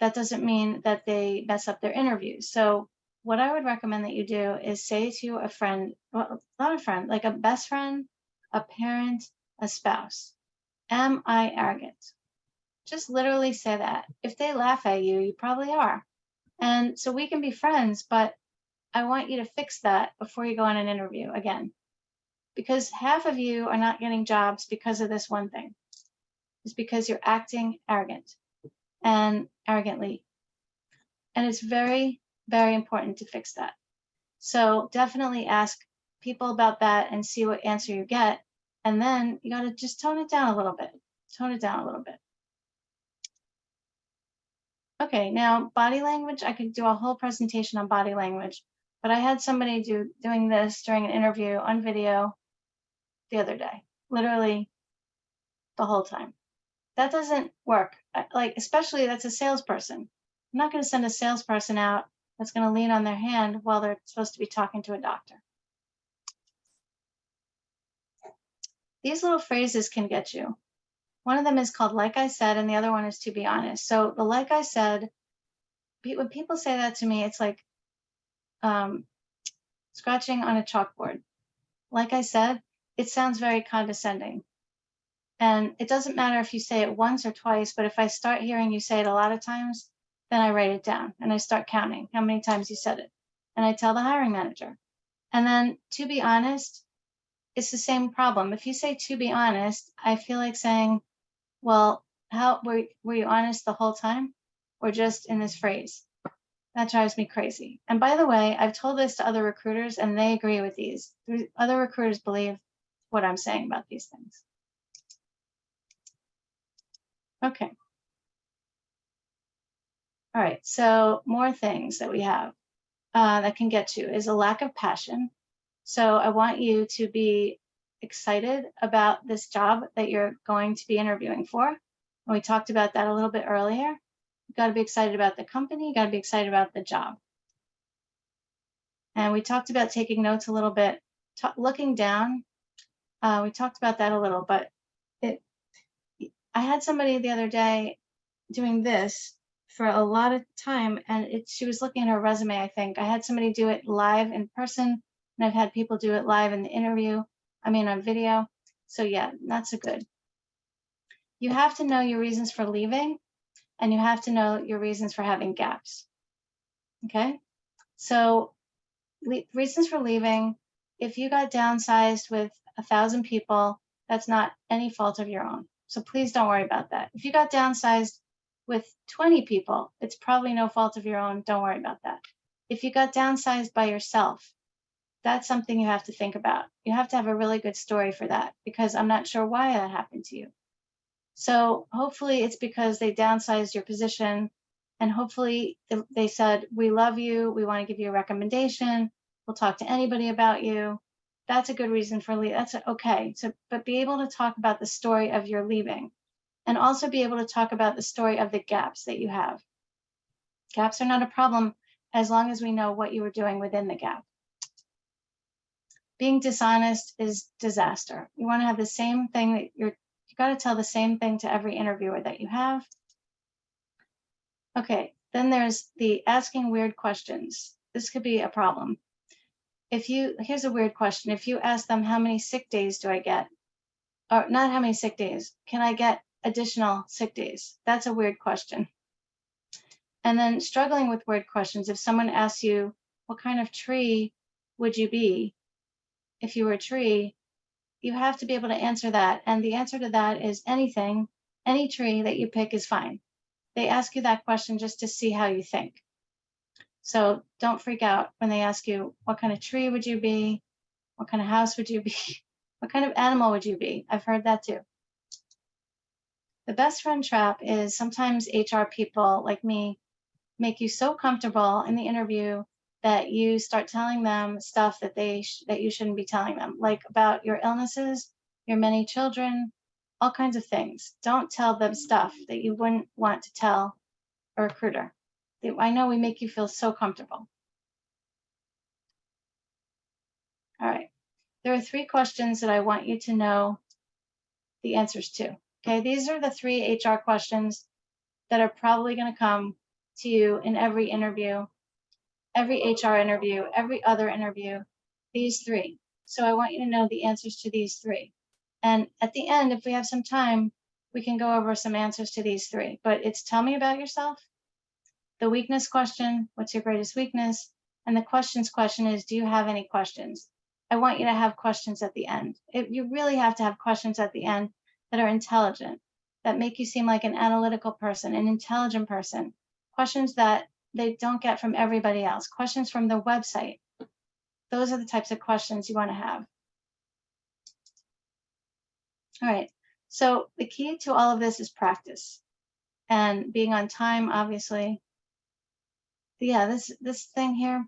that doesn't mean that they mess up their interviews. So what I would recommend that you do is say to a friend, well, not a friend, like a best friend, a parent, a spouse, am I arrogant? Just literally say that. If they laugh at you, you probably are. And so we can be friends, but I want you to fix that before you go on an interview again. Because half of you are not getting jobs because of this one thing. It's because you're acting arrogant and arrogantly. And it's very, very important to fix that. So definitely ask people about that and see what answer you get. And then you got to just tone it down a little bit. Tone it down a little bit. Okay, now body language, I could do a whole presentation on body language, but I had somebody doing this during an interview on video the other day, literally the whole time. That doesn't work. Like, especially that's a salesperson. I'm not going to send a salesperson out that's going to lean on their hand while they're supposed to be talking to a doctor. These little phrases can get you. One of them is called like I said, and the other one is to be honest. So the like I said, when people say that to me, it's like scratching on a chalkboard. Like I said, it sounds very condescending. And it doesn't matter if you say it once or twice, but if I start hearing you say it a lot of times, then I write it down and I start counting how many times you said it. And I tell the hiring manager. And then to be honest, it's the same problem. If you say to be honest, I feel like saying, well, how were you honest the whole time or just in this phrase? That drives me crazy. And by the way, I've told this to other recruiters and they agree with these. Other recruiters believe what I'm saying about these things. Okay. All right, so more things that we have that can get you is a lack of passion. So I want you to be excited about this job that you're going to be interviewing for. And we talked about that a little bit earlier. You got to be excited about the company. You got to be excited about the job. And we talked about taking notes a little bit, looking down. We talked about that a little, but I had somebody the other day doing this for a lot of time, and she was looking at her resume, I think. I had somebody do it live in person, and I've had people do it live in the interview, on video. So yeah, not so good. You have to know your reasons for leaving, and you have to know your reasons for having gaps. Okay? So reasons for leaving, if you got downsized with 1,000 people, that's not any fault of your own. So please don't worry about that. If you got downsized with 20 people, it's probably no fault of your own. Don't worry about that. If you got downsized by yourself, that's something you have to think about. You have to have a really good story for that because I'm not sure why that happened to you. So hopefully it's because they downsized your position and hopefully they said, we love you. We want to give you a recommendation. We'll talk to anybody about you. That's a good reason for leaving. That's okay. So, but be able to talk about the story of your leaving and also be able to talk about the story of the gaps that you have. Gaps are not a problem as long as we know what you were doing within the gap. Being dishonest is disaster. You want to have the same thing that you got to tell the same thing to every interviewer that you have. Okay, then there's the asking weird questions. This could be a problem. Here's a weird question. If you ask them, how many sick days do I get? Or not how many sick days, can I get additional sick days? That's a weird question. And then struggling with weird questions, if someone asks you, what kind of tree would you be if you were a tree? You have to be able to answer that. And the answer to that is anything, any tree that you pick is fine. They ask you that question just to see how you think. So don't freak out when they ask you, what kind of tree would you be? What kind of house would you be? What kind of animal would you be? I've heard that too. The best friend trap is sometimes HR people like me make you so comfortable in the interview that you start telling them stuff that that you shouldn't be telling them, like about your illnesses, your many children, all kinds of things. Don't tell them stuff that you wouldn't want to tell a recruiter. I know we make you feel so comfortable. All right. there are 3 questions that I want you to know the answers to. Okay, these are the 3 HR questions that are probably going to come to you in every interview, every HR interview, every other interview, these 3. So I want you to know the answers to these 3. And at the end, if we have some time, we can go over some answers to these 3. But it's tell me about yourself, the weakness question, what's your greatest weakness? And the questions question is, do you have any questions? I want you to have questions at the end. You really have to have questions at the end that are intelligent, that make you seem like an analytical person, an intelligent person, questions that they don't get from everybody else, questions from the website. Those are the types of questions you want to have. All right, so the key to all of this is practice and being on time, obviously. Yeah, this thing here,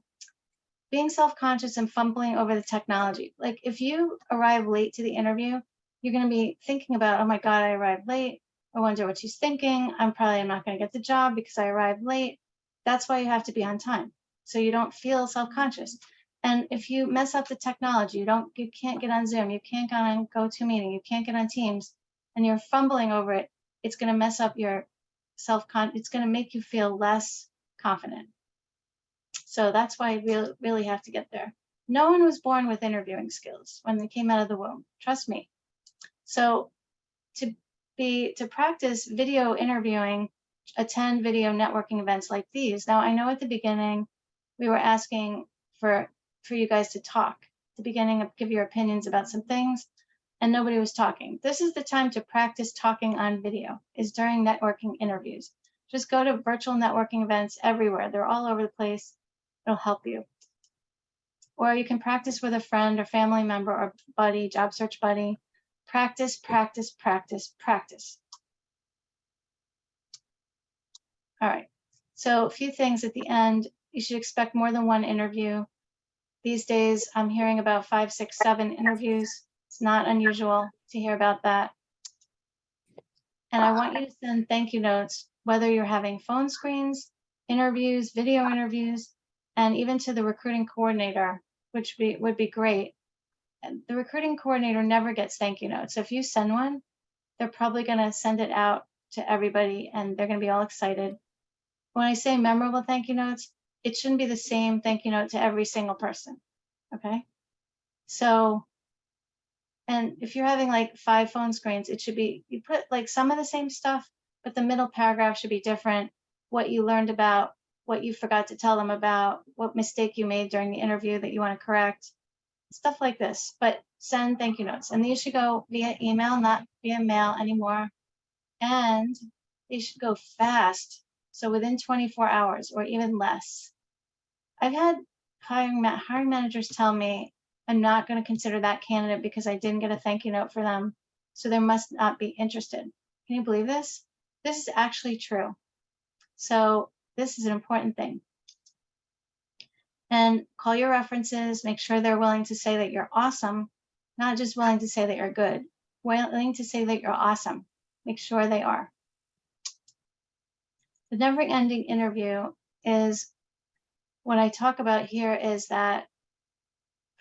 being self-conscious and fumbling over the technology. Like if you arrive late to the interview, you're going to be thinking about, oh my God, I arrived late. I wonder what she's thinking. I'm not going to get the job because I arrived late. That's why you have to be on time, so you don't feel self-conscious. And if you mess up the technology, you can't get on Zoom, you can't get on GoToMeeting, you can't get on Teams, and you're fumbling over it, it's going to mess up your it's going to make you feel less confident. So that's why you really have to get there. No one was born with interviewing skills when they came out of the womb. Trust me. So to practice video interviewing, attend video networking events like these. Now, I know at the beginning we were asking for you guys to talk. At the beginning, give your opinions about some things, and nobody was talking. This is the time to practice talking on video, is during networking interviews. Just go to virtual networking events everywhere. They're all over the place. It'll help you. Or you can practice with a friend or family member or buddy, job search buddy. Practice, practice, practice, practice. All right, so a few things at the end. You should expect more than one interview. These days, I'm hearing about 5, 6, 7 interviews. It's not unusual to hear about that. And I want you to send thank you notes, whether you're having phone screens, interviews, video interviews, and even to the recruiting coordinator, which would be great. And the recruiting coordinator never gets thank you notes. So if you send one, they're probably going to send it out to everybody, and they're going to be all excited. When I say memorable thank you notes, it shouldn't be the same thank you note to every single person, okay? So, and if you're having like 5 phone screens, it should be, you put like some of the same stuff, but the middle paragraph should be different. What you learned about, what you forgot to tell them about, what mistake you made during the interview that you want to correct, stuff like this. But send thank you notes, and these should go via email, not via mail anymore. And they should go fast, so within 24 hours or even less. I've had hiring managers tell me, I'm not going to consider that candidate because I didn't get a thank you note for them, so they must not be interested. Can you believe this? This is actually true. So this is an important thing. And call your references, make sure they're willing to say that you're awesome, not just willing to say that you're good, willing to say that you're awesome. Make sure they are. The never-ending interview is, what I talk about here is that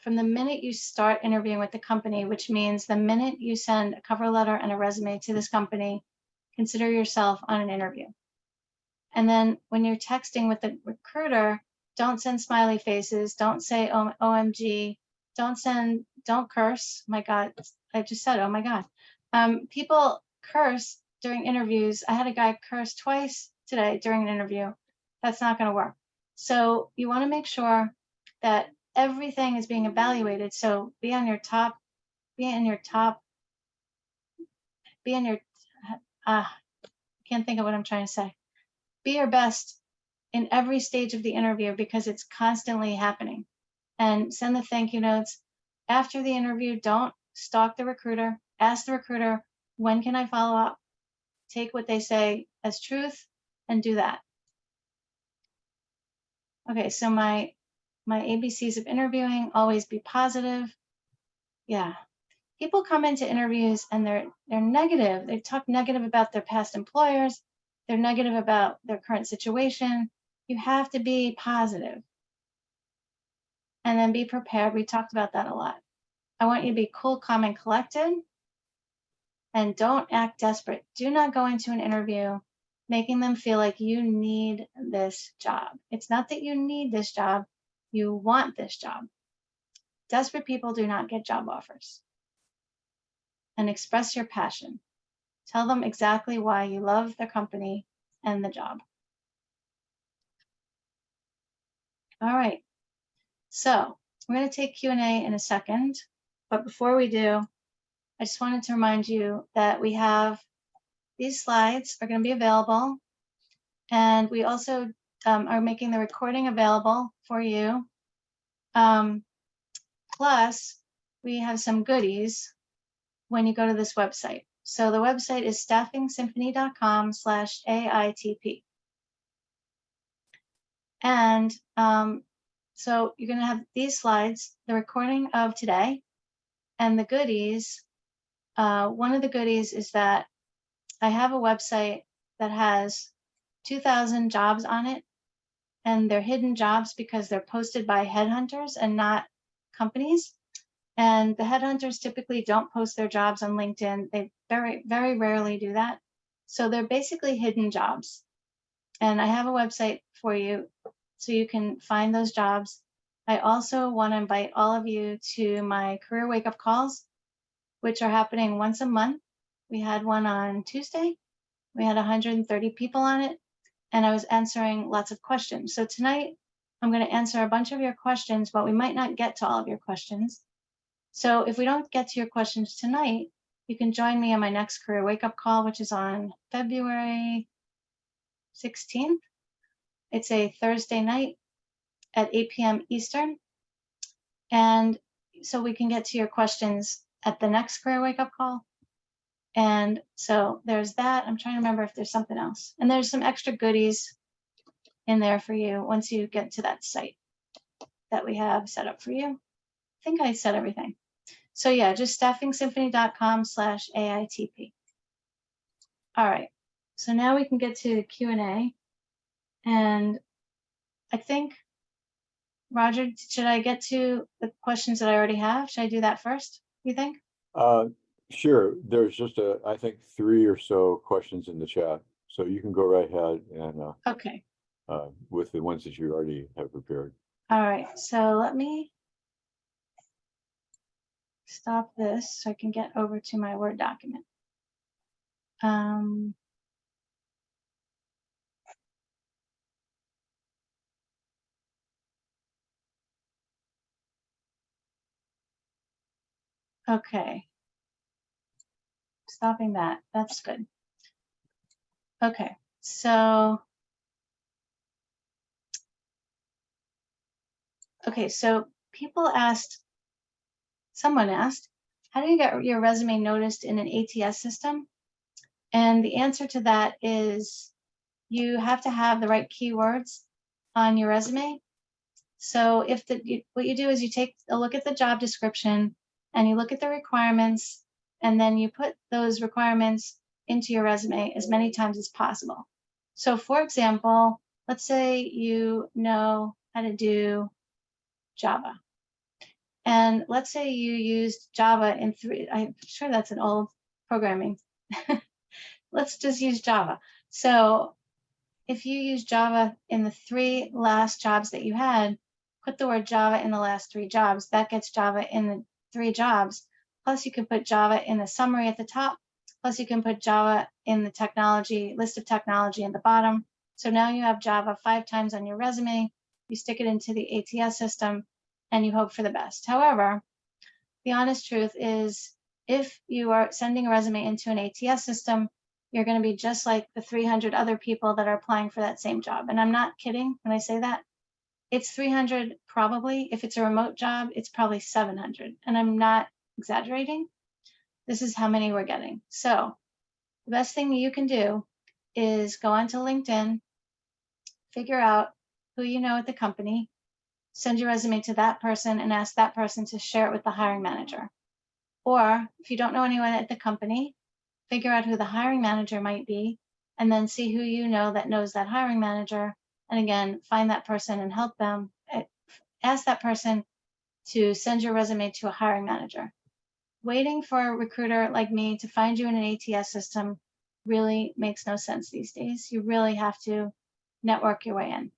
from the minute you start interviewing with the company, which means the minute you send a cover letter and a resume to this company, consider yourself on an interview. And then when you're texting with the recruiter, don't send smiley faces, don't say OMG, don't curse. My God, I just said, oh my God. People curse during interviews. I had a guy curse twice today during an interview. That's not going to work. So you want to make sure that everything is being evaluated. So be in your top, can't think of what I'm trying to say. Be your best in every stage of the interview because it's constantly happening. And send the thank you notes. After the interview, don't stalk the recruiter. Ask the recruiter, when can I follow up? Take what they say as truth and do that. Okay, so my ABCs of interviewing, always be positive. Yeah. People come into interviews and they're negative. They talk negative about their past employers. They're negative about their current situation. You have to be positive. And then be prepared. We talked about that a lot. I want you to be cool, calm, and collected. And don't act desperate. Do not go into an interview making them feel like you need this job. It's not that you need this job, you want this job. Desperate people do not get job offers. And express your passion. Tell them exactly why you love their company and the job. All right. So we're going to take Q&A in a second. But before we do, I just wanted to remind you that we have these slides are going to be available. And we also are making the recording available for you. Plus, we have some goodies when you go to this website. So the website is staffingsymphony.com/AITP. And so you're going to have these slides, the recording of today, and the goodies. One of the goodies is that I have a website that has 2,000 jobs on it, and they're hidden jobs because they're posted by headhunters and not companies. And the headhunters typically don't post their jobs on LinkedIn. They very, very rarely do that. So they're basically hidden jobs. And I have a website for you so you can find those jobs. I also want to invite all of you to my career wake-up calls, which are happening once a month. We had one on Tuesday. We had 130 people on it, and I was answering lots of questions. So tonight, I'm going to answer a bunch of your questions, but we might not get to all of your questions. So if we don't get to your questions tonight, you can join me on my next career wake-up call, which is on February 16th. It's a Thursday night at 8 p.m. Eastern. And so we can get to your questions at the next career wake-up call. And so there's that. I'm trying to remember if there's something else. And there's some extra goodies in there for you once you get to that site that we have set up for you. I think I said everything. So yeah, just staffingsymphony.com/AITP. All right. So now we can get to the Q&A. And I think, Roger, should I get to the questions that I already have? Should I do that first, you think? Sure. There's just I think 3 or so questions in the chat. So you can go right ahead and Okay. with the ones that you already have prepared. All right. So let me stop this so I can get over to my Word document. Okay. Stopping that. That's good. Okay. So people asked, someone asked, how do you get your resume noticed in an ATS system? And the answer to that is you have to have the right keywords on your resume. So if what you do is you take a look at the job description and you look at the requirements, and then you put those requirements into your resume as many times as possible. So for example, let's say you know how to do Java. And let's say you used Java in 3, I'm sure that's an old programming. Let's just use Java. So if you use Java in the 3 last jobs that you had, put the word Java in the last 3 jobs. That gets Java in the 3 jobs. Plus you can put Java in the summary at the top. Plus you can put Java in the technology, list of technology at the bottom. So now you have Java 5 times on your resume. You stick it into the ATS system and you hope for the best. However, the honest truth is if you are sending a resume into an ATS system, you're going to be just like the 300 other people that are applying for that same job. And I'm not kidding when I say that. It's 300 probably. If it's a remote job, it's probably 700. And I'm not exaggerating. This is how many we're getting. So the best thing you can do is go onto LinkedIn, figure out who you know at the company, send your resume to that person and ask that person to share it with the hiring manager. Or if you don't know anyone at the company, figure out who the hiring manager might be, and then see who you know that knows that hiring manager. And again, find that person and help them. Ask that person, to send your resume to a hiring manager. Waiting for a recruiter like me to find you in an ATS system really makes no sense these days. You really have to network your way in.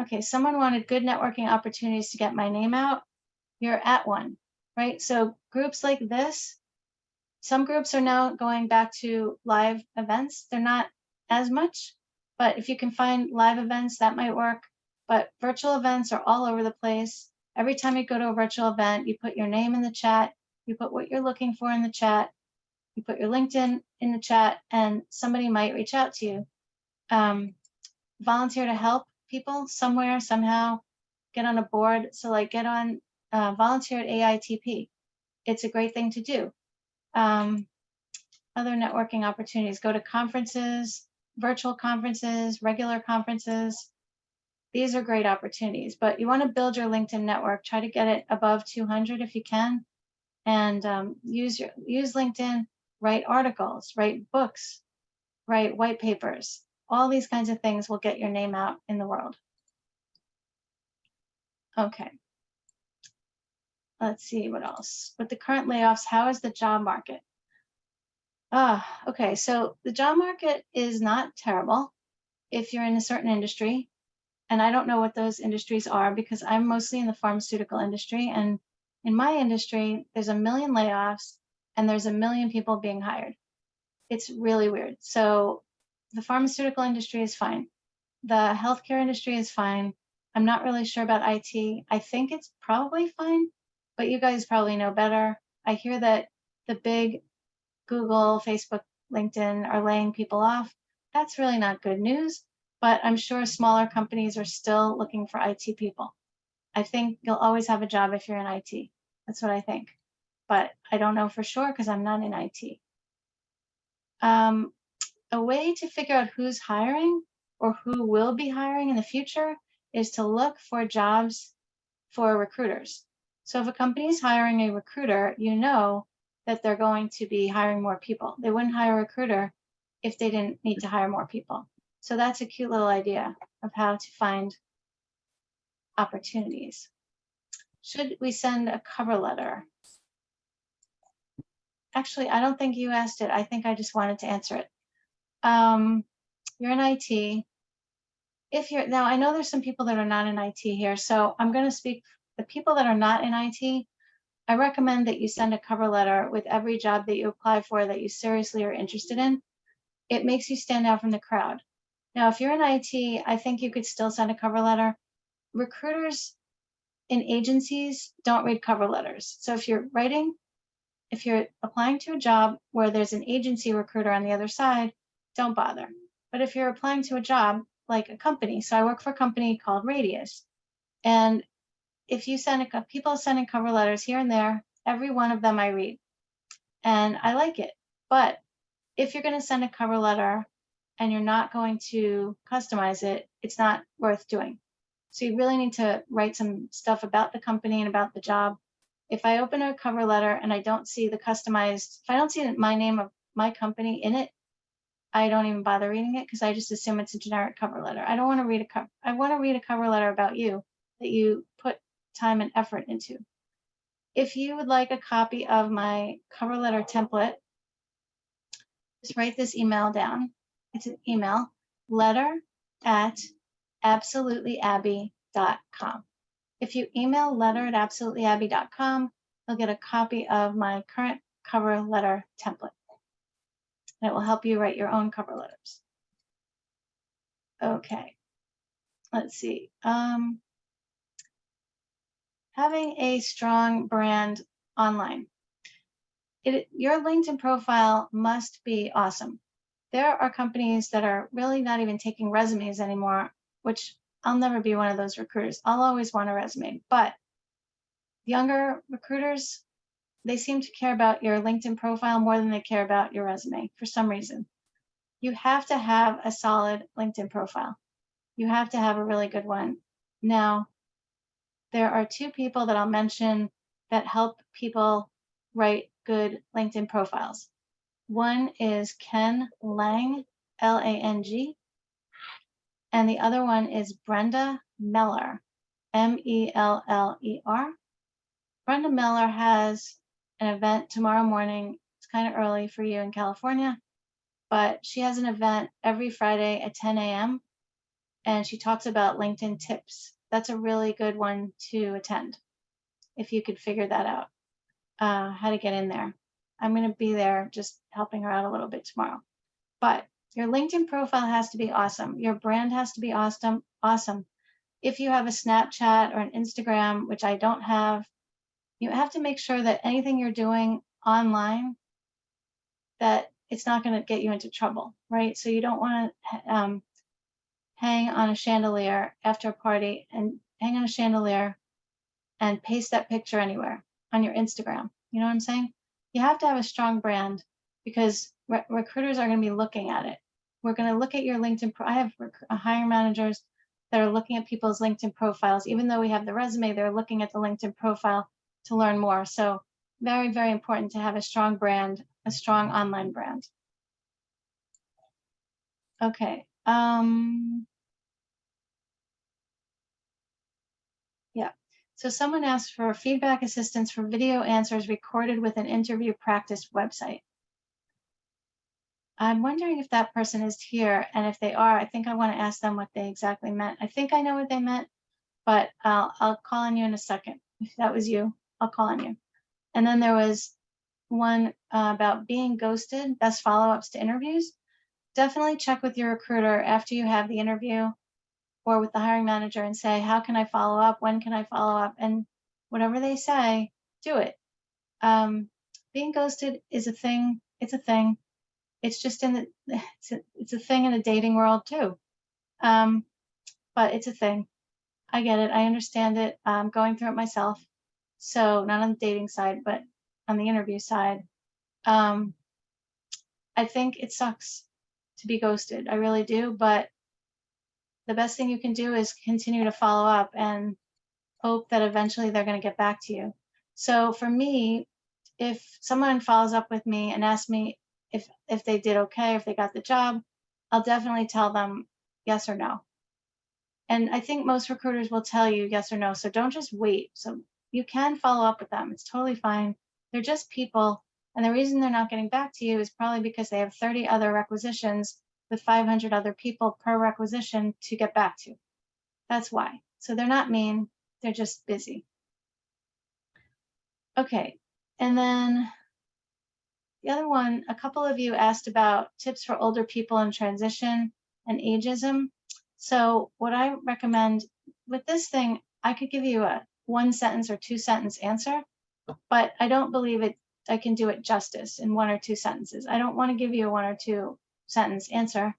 Okay, someone wanted good networking opportunities to get my name out. You're at one, right? So groups like this, some groups are now going back to live events. They're not as much, but if you can find live events, that might work. But virtual events are all over the place. Every time you go to a virtual event, you put your name in the chat, you put what you're looking for in the chat, you put your LinkedIn in the chat, and somebody might reach out to you. Volunteer to help people somewhere, somehow, get on a board. So like get on, volunteer at AITP. It's a great thing to do. Other networking opportunities, go to conferences, virtual conferences, regular conferences. These are great opportunities, but you want to build your LinkedIn network. Try to get it above 200 if you can, and use LinkedIn. Write articles, write books, write white papers. All these kinds of things will get your name out in the world. Okay. Let's see what else. With the current layoffs, how is the job market? Okay, so the job market is not terrible if you're in a certain industry. And I don't know what those industries are because I'm mostly in the pharmaceutical industry. And in my industry, there's 1 million layoffs and there's 1 million people being hired. It's really weird. So the pharmaceutical industry is fine. The healthcare industry is fine. I'm not really sure about IT. I think it's probably fine, but you guys probably know better. I hear that the big Google, Facebook, LinkedIn are laying people off. That's really not good news, but I'm sure smaller companies are still looking for IT people. I think you'll always have a job if you're in IT. That's what I think, but I don't know for sure because I'm not in IT. A way to figure out who's hiring or who will be hiring in the future is to look for jobs for recruiters. So if a company is hiring a recruiter, you know that they're going to be hiring more people. They wouldn't hire a recruiter if they didn't need to hire more people. So that's a cute little idea of how to find opportunities. Should we send a cover letter? Actually, I don't think you asked it. I think I just wanted to answer it. You're in IT. If you're, now I know there's some people that are not in IT here, so I'm going to speak, the people that are not in IT, I recommend that you send a cover letter with every job that you apply for that you seriously are interested in. It makes you stand out from the crowd. Now, if you're in IT, I think you could still send a cover letter. Recruiters in agencies don't read cover letters. So if you're applying to a job where there's an agency recruiter on the other side, don't bother. But if you're applying to a job like a company, so I work for a company called Radius, and if you send people sending cover letters here and there, every one of them I read, and I like it. But if you're going to send a cover letter and you're not going to customize it, it's not worth doing. So you really need to write some stuff about the company and about the job. If I open a cover letter and I don't see the customized, if I don't see my name of my company in it, I don't even bother reading it because I just assume it's a generic cover letter. I don't want to read I want to read a cover letter about you that you put time and effort into. If you would like a copy of my cover letter template, just write this email down. It's an email, letter@absolutelyabbey.com. If you email letter@absolutelyabbey.com, you'll get a copy of my current cover letter template. And it will help you write your own cover letters. Okay, let's see. Having a strong brand online. Your LinkedIn profile must be awesome. There are companies that are really not even taking resumes anymore, which I'll never be one of those recruiters. I'll always want a resume, but younger recruiters, they seem to care about your LinkedIn profile more than they care about your resume for some reason. You have to have a solid LinkedIn profile. You have to have a really good one. Now, there are 2 people that I'll mention that help people write good LinkedIn profiles. One is Ken Lang, Lang, and the other one is Brenda Meller, Meller. Brenda Miller has an event tomorrow morning. It's kind of early for you in California, but she has an event every Friday at 10 a.m. and she talks about LinkedIn tips. That's a really good one to attend if you could figure that out, how to get in there. I'm going to be there just helping her out a little bit tomorrow. But your LinkedIn profile has to be awesome. Your brand has to be awesome. If you have a Snapchat or an Instagram, which I don't have, you have to make sure that anything you're doing online, that it's not going to get you into trouble, right? So you don't want to hang on a chandelier after a party and hang on a chandelier and paste that picture anywhere on your Instagram. You know what I'm saying? You have to have a strong brand because recruiters are going to be looking at it. We're going to look at your LinkedIn. I have hiring managers that are looking at people's LinkedIn profiles. Even though we have the resume, they're looking at the LinkedIn profile to learn more. So very, very important to have a strong brand, a strong online brand. Okay. Yeah. So someone asked for feedback assistance for video answers recorded with an interview practice website. I'm wondering if that person is here, and if they are, I think I want to ask them what they exactly meant. I think I know what they meant, but I'll call on you in a second. If that was you, I'll call on you. And then there was one about being ghosted, best follow-ups to interviews. Definitely check with your recruiter after you have the interview or with the hiring manager and say, how can I follow up? When can I follow up? And whatever they say, do it. Being ghosted is a thing. It's a thing. It's just it's a thing in the dating world too. But it's a thing. I get it. I understand it. I'm going through it myself. So not on the dating side, but on the interview side. I think it sucks to be ghosted. I really do. But the best thing you can do is continue to follow up and hope that eventually they're going to get back to you. So for me, if someone follows up with me and asks me if they did okay, if they got the job, I'll definitely tell them yes or no. And I think most recruiters will tell you yes or no. So don't just wait. So you can follow up with them. It's totally fine. They're just people. And the reason they're not getting back to you is probably because they have 30 other requisitions with 500 other people per requisition to get back to. That's why. So they're not mean. They're just busy. Okay. And then the other one, a couple of you asked about tips for older people in transition and ageism. So what I recommend with this thing, I could give you a 1 sentence or 2 sentence answer, but I don't believe I can do it justice in 1 or 2 sentences. I don't want to give you a 1 or 2 sentence answer.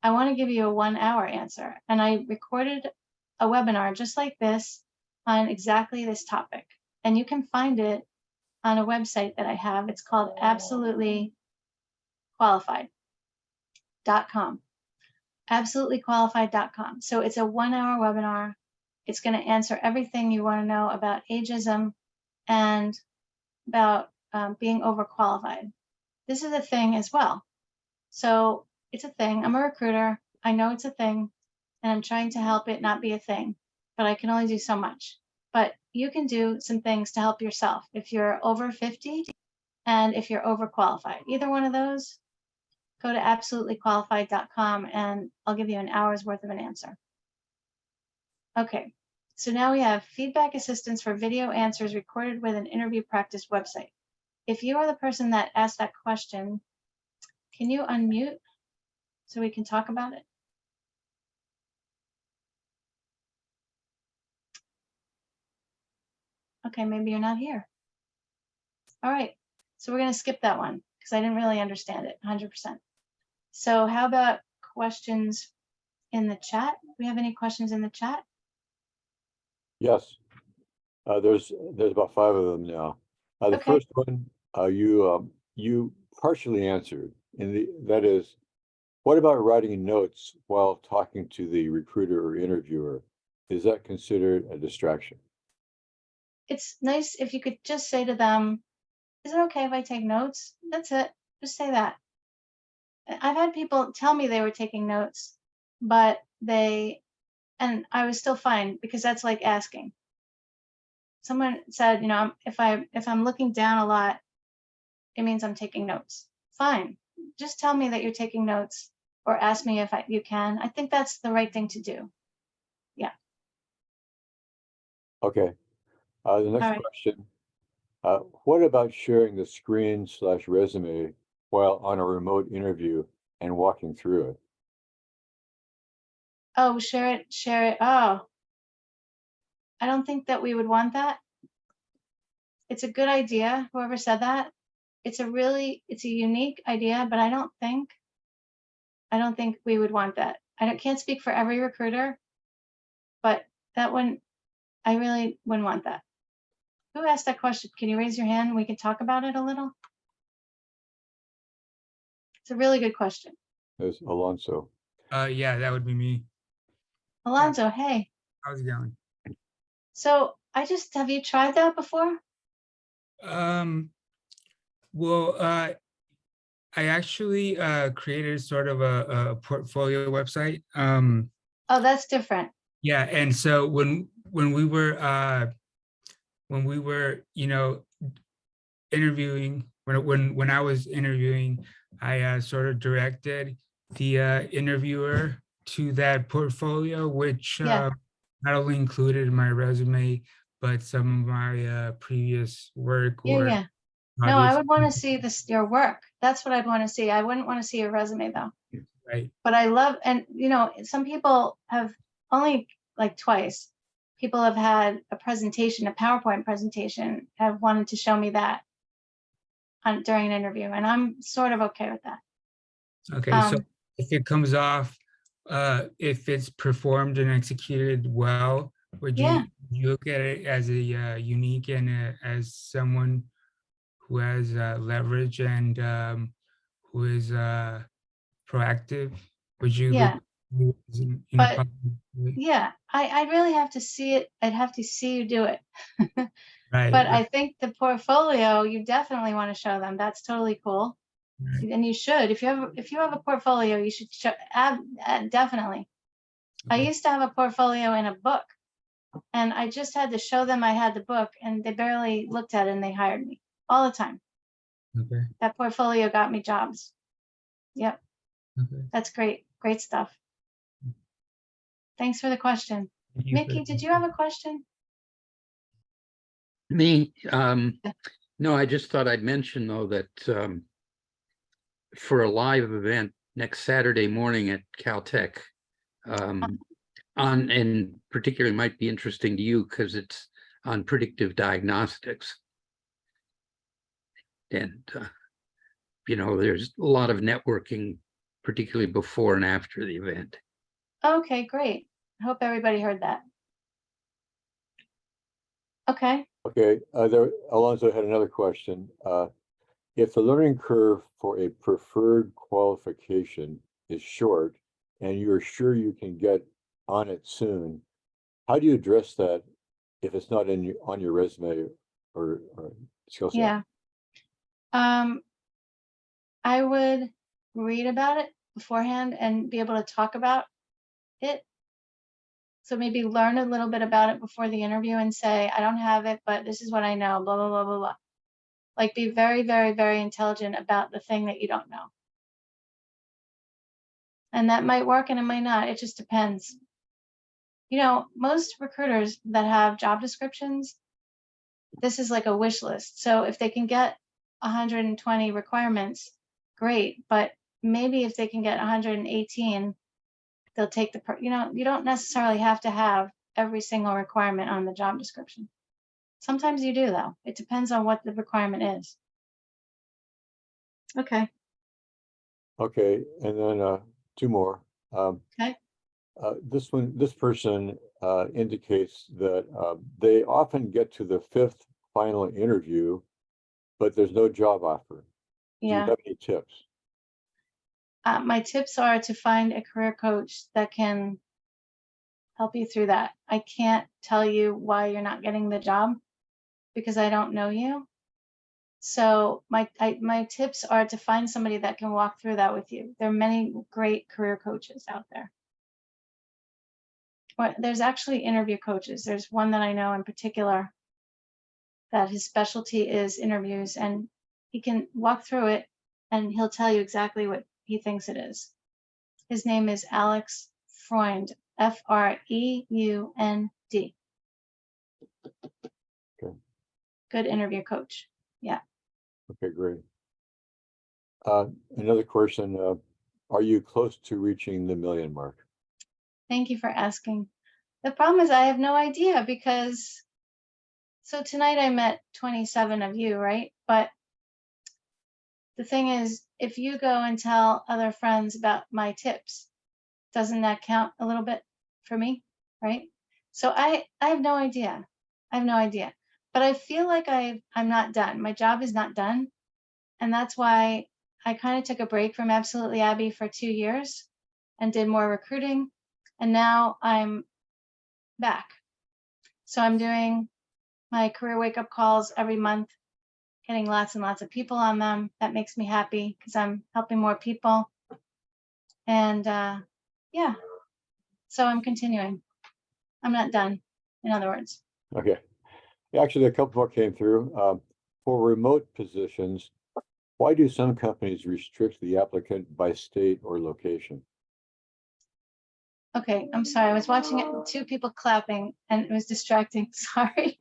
I want to give you a 1 hour answer. And I recorded a webinar just like this on exactly this topic. And you can find it on a website that I have. It's called absolutelyqualified.com. Absolutelyqualified.com. So it's a 1 hour webinar. It's going to answer everything you want to know about ageism and about being overqualified. This is a thing as well. So it's a thing. I'm a recruiter. I know it's a thing, and I'm trying to help it not be a thing, but I can only do so much. But you can do some things to help yourself if you're over 50 and if you're overqualified. Either one of those, go to absolutelyqualified.com and I'll give you an hour's worth of an answer. Okay, so now we have feedback assistance for video answers recorded with an interview practice website. If you are the person that asked that question, can you unmute so we can talk about it? Okay, maybe you're not here. All right, so we're going to skip that one because I didn't really understand it 100%. So how about questions in the chat? Do we have any questions in the chat? Yes. There's about 5 of them now. The Okay. first one you partially answered, and that is, what about writing notes while talking to the recruiter or interviewer? Is that considered a distraction? It's nice if you could just say to them, is it okay if I take notes? That's it. Just say that. I've had people tell me they were taking notes, but they and I was still fine because that's like asking. Someone said, if I'm looking down a lot, it means I'm taking notes. Fine. Just tell me that you're taking notes or ask me if you can. I think that's the right thing to do. Yeah. Okay. The All next right. question. What about sharing the screen/resume while on a remote interview and walking through it? Oh, share it. Oh, I don't think that we would want that. It's a good idea, whoever said that. It's a unique idea, but I don't think we would want that. Can't speak for every recruiter, but I really wouldn't want that. Who asked that question? Can you raise your hand? We can talk about it a little. It's a really good question. There's Alonso. Yeah, that would be me. Alonzo, hey. How's it going? So have you tried that before? Well, I actually created sort of a portfolio website. Oh, that's different. Yeah, and so when we were interviewing, when I was interviewing, I sort of directed the interviewer to that portfolio, which Yeah. not only included my resume, but some of my previous work Yeah, or yeah. No, I would want to see your work. That's what I'd want to see. I wouldn't want to see your resume though. right. But I love, and some people have only like twice, people have had a presentation, a PowerPoint presentation, have wanted to show me that during an interview, and I'm sort of okay with that. Okay, so if it comes off, if it's performed and executed well, would Yeah. you look at it as a unique and as someone who has leverage and who is proactive? Would you Yeah. look But positively? yeah, I really have to see it. I'd have to see you do it. Right, But right, I think the portfolio, you definitely want to show them. That's totally cool. right. And you should. If you have a portfolio, you should show, definitely. I Okay. used to have a portfolio in a book, and I just had to show them I had the book, and they barely looked at it, and they hired me all the time. Okay. That portfolio got me jobs. Yep, Okay. that's great. Great stuff. Thanks for the question. Thank you for Mickey, did you have a question? Me, no, I just thought I'd mention though that for a live event next Saturday morning at Caltech, and particularly might be interesting to you because it's on predictive diagnostics. And, there's a lot of networking, particularly before and after the event. Okay, great. I hope everybody heard that. Okay. Okay, Alonso had another question. If the learning curve for a preferred qualification is short and you're sure you can get on it soon, how do you address that if it's not on your resume or skill set? Yeah. I would read about it beforehand and be able to talk about it. So maybe learn a little bit about it before the interview and say, I don't have it, but this is what I know, blah, blah, blah, blah, blah. Like be very, very, very intelligent about the thing that you don't know. And that might work and it might not. It just depends. Most recruiters that have job descriptions, this is like a wish list. So if they can get 120 requirements, great. But maybe if they can get 118, they'll take you don't necessarily have to have every single requirement on the job description. Sometimes you do though. It depends on what the requirement is. Okay. Okay, and then two more. Okay. This person indicates that they often get to the fifth final interview, but there's no job offer. Do you Yeah. have any tips? My tips are to find a career coach that can help you through that. I can't tell you why you're not getting the job because I don't know you. So my tips are to find somebody that can walk through that with you. There are many great career coaches out there. Or there's actually interview coaches. There's one that I know in particular that his specialty is interviews, and he can walk through it and he'll tell you exactly what he thinks it is. His name is Alex Freund, Freund. Okay. Good interview coach. Yeah. Okay, great. Another question, are you close to reaching the 1 million mark? Thank you for asking. The problem is I have no idea because, so tonight I met 27 of you, right? But the thing is, if you go and tell other friends about my tips, doesn't that count a little bit for me, right? So I have no idea. I have no idea. But I feel like I'm not done. My job is not done. And that's why I kind of took a break from Absolutely Abby for 2 years and did more recruiting. And now I'm back. So I'm doing my career wake-up calls every month, getting lots and lots of people on them. That makes me happy because I'm helping more people. And yeah, so I'm continuing. I'm not done, in other words. Okay. Actually, a couple more came through. For remote positions, why do some companies restrict the applicant by state or location? Okay, I'm sorry. I was watching it, 2 people clapping, and it was distracting. Sorry.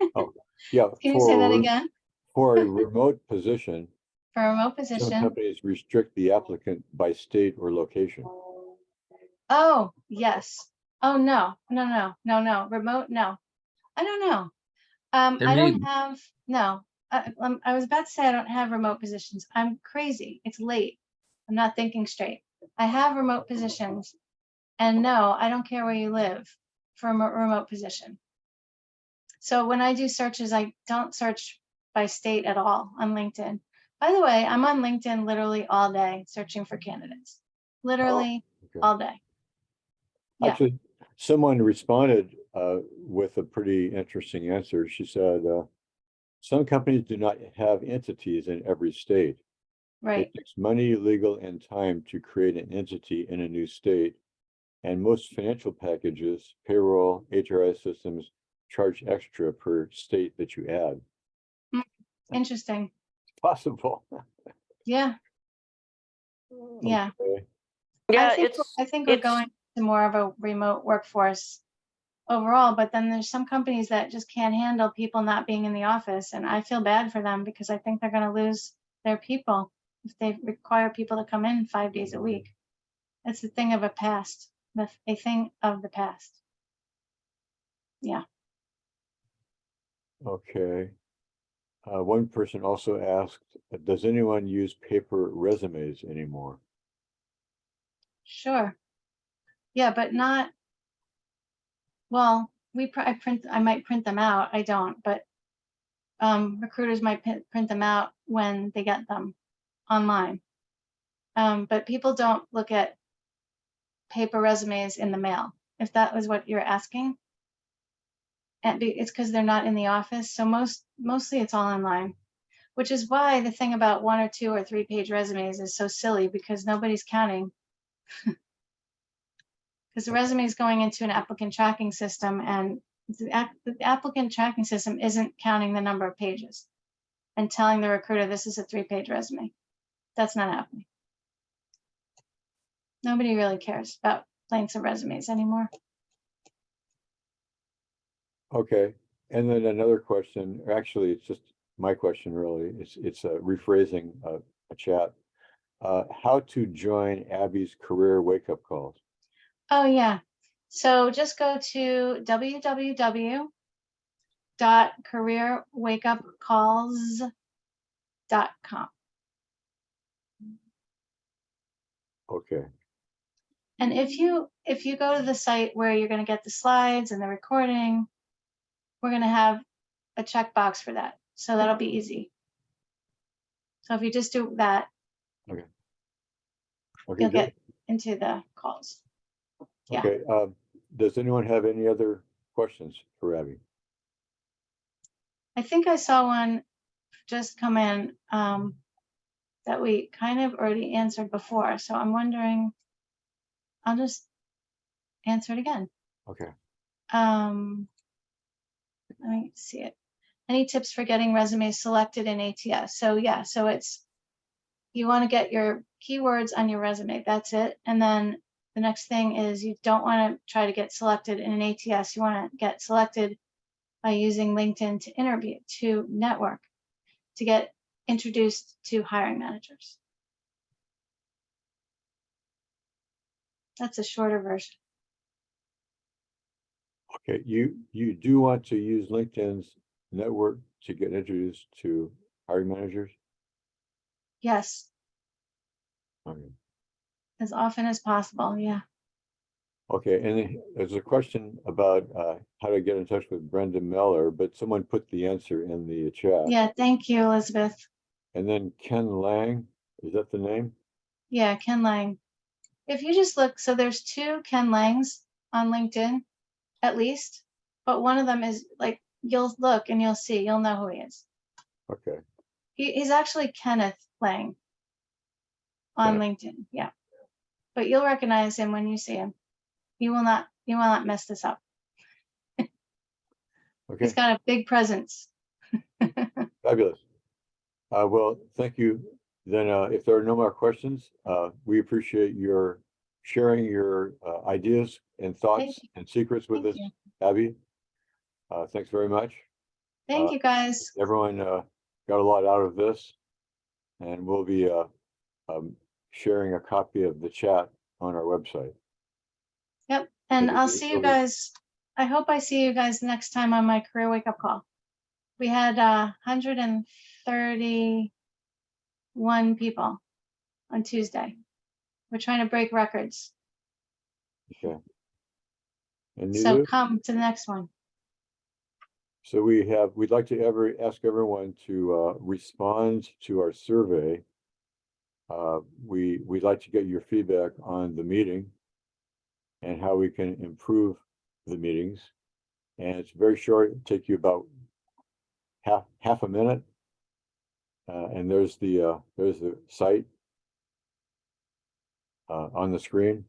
Yeah. Can you say that for- again? For a remote position, For a remote some position? companies restrict the applicant by state or location. Oh, yes. Oh, no. Remote, no. I don't know. There I don't may- have, no. I was about to say I don't have remote positions. I'm crazy. It's late. I'm not thinking straight. I have remote positions. And no, I don't care where you live for a remote position. So when I do searches, I don't search by state at all on LinkedIn. By the way, I'm on LinkedIn literally all day searching for candidates. Literally Okay. all day. Yeah. Actually, someone responded with a pretty interesting answer. She said, some companies do not have entities in every state. Right. It takes money, legal, and time to create an entity in a new state. And most financial packages, payroll, HRIS systems charge extra per state that you add. Interesting. It's possible. Yeah. Yeah. Okay. Yeah, I think we're it's going to more of a remote workforce overall, but then there's some companies that just can't handle people not being in the office. And I feel bad for them because I think they're going to lose their people if they require people to come in 5 days a week. It's a thing of a past, a thing of the past. Yeah. Okay. One person also asked, does anyone use paper resumes anymore? Sure. Yeah, but not, well, I might print them out. I don't, but recruiters might print them out when they get them online. But people don't look at paper resumes in the mail, if that was what you're asking. And it's because they're not in the office. So mostly it's all online, which is why the thing about 1 or 2 or 3 page resumes is so silly because nobody's counting. Because the resume is going into an applicant tracking system, and the applicant tracking system isn't counting the number of pages and telling the recruiter this is a 3-page resume. That's not happening. Nobody really cares about lengths of resumes anymore. Okay. And then another question, actually, it's just my question really. It's rephrasing a chat. How to join Abby's career wake-up calls? Oh yeah. So just go to www.careerwakeupcalls.com. Okay. And if you go to the site where you're going to get the slides and the recording, we're going to have a checkbox for that. So that'll be easy. So if you just do that, Okay, you'll good. get into the calls. Yeah. Okay. Does anyone have any other questions for Abby? I think I saw one just come in that we kind of already answered before. So I'm wondering, I'll just answer it again. Okay. Okay. Okay. let me see it. Any tips for getting resumes selected in ATS? So yeah, so it's, you want to get your keywords on your resume. That's it. And then the next thing is you don't want to try to get selected in an ATS. You want to get selected by using LinkedIn to interview, to network, to get introduced to hiring managers. That's a shorter version. Okay, you do want to use LinkedIn's network to get introduced to hiring managers? Yes, Okay. as often as possible. Yeah. Okay, and then there's a question about how to get in touch with Brenda Meller, but someone put the answer in the chat. Yeah. Thank you, Elizabeth. And then Ken Lang, is that the name? Yeah, Ken Lang. If you just look, so there's 2 Ken Langs on LinkedIn, at least, but one of them is like, you'll look and you'll see, you'll know who he is. Okay, He's actually Kenneth Lang on LinkedIn. Yeah. But you'll recognize him when you see him. You will not mess this up. okay, He's got a big presence. fabulous. Well, thank you. Then if there are no more questions, we appreciate your sharing your ideas and thoughts you. and secrets with Thank us, you. Abby. Thanks very much. Thank you, guys. Everyone got a lot out of this, and we'll be sharing a copy of the chat on our website. Yep. And Thank you. I'll see you guys. I hope I see you guys next time on my career wake up call. We had 131 people on Tuesday. We're trying to break records. Okay. And So Nilu? come to the next one. So we'd like to ask everyone to respond to our survey. We'd like to get your feedback on the meeting and how we can improve the meetings. And it's very short, it'll take you about half a minute. And there's the site on the screen.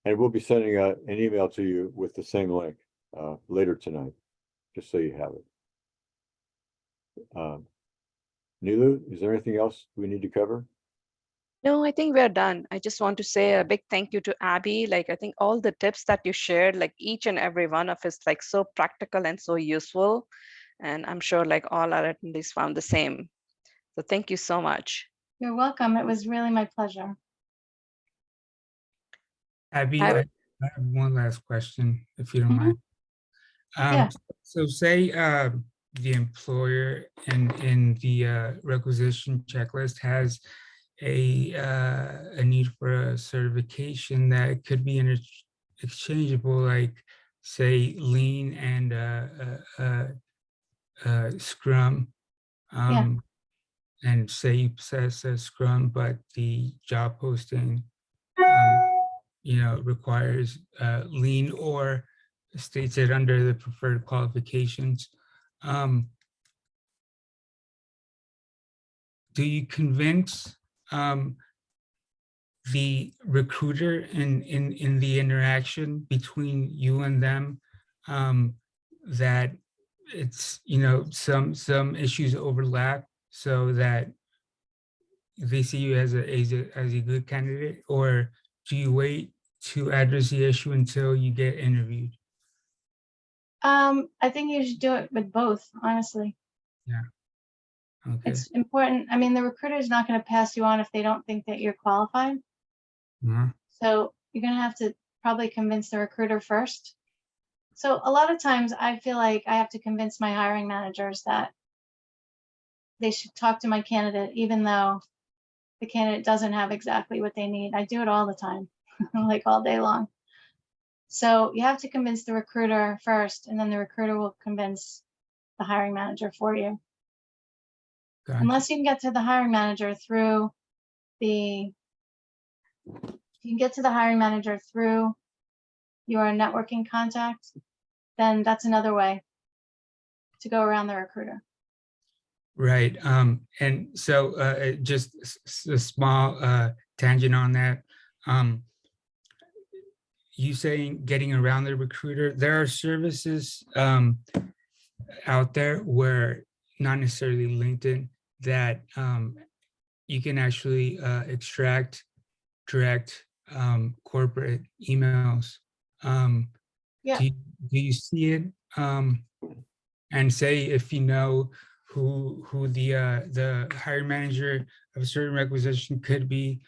And we'll be sending an email to you with the same link later tonight, just so you have it. Nilu, is there anything else we need to cover? No, I think we're done. I just want to say a big thank you to Abby. Like, I think all the tips that you shared, like each and every one of us, like so practical and so useful. And I'm sure like all our attendees found the same. So thank you so much. You're welcome. It was really my pleasure. Abby, I have one last question, if you don't Mhm. mind. Yeah. So say the employer in the requisition checklist has a need for a certification that could be exchangeable, like say Lean and Scrum. Yeah. And say you possess a Scrum, but the job posting, requires Lean or states it under the preferred qualifications. Do you convince the recruiter in the interaction between you and them that it's some issues overlap so that they see you as a good candidate, or do you wait to address the issue until you get interviewed? I think you should do it with both, honestly. Yeah. Okay. It's important. I mean, the recruiter is not going to pass you on if they don't think that you're qualified. So you're going to have to probably convince the recruiter first. So a lot of times I feel like I have to convince my hiring managers that they should talk to my candidate, even though the candidate doesn't have exactly what they need. I do it all the time, like all day long. So you have to convince the recruiter first, and then the recruiter will convince the hiring manager for you. Gotcha. Unless you can get to the hiring manager through your networking contact, then that's another way to go around the recruiter. Right. And so just a small tangent on that. you saying getting around the recruiter, there are services out there where, not necessarily LinkedIn, that you can actually extract direct corporate emails. Yeah. Do you see it? And say if you know who the hiring manager of a certain requisition could be,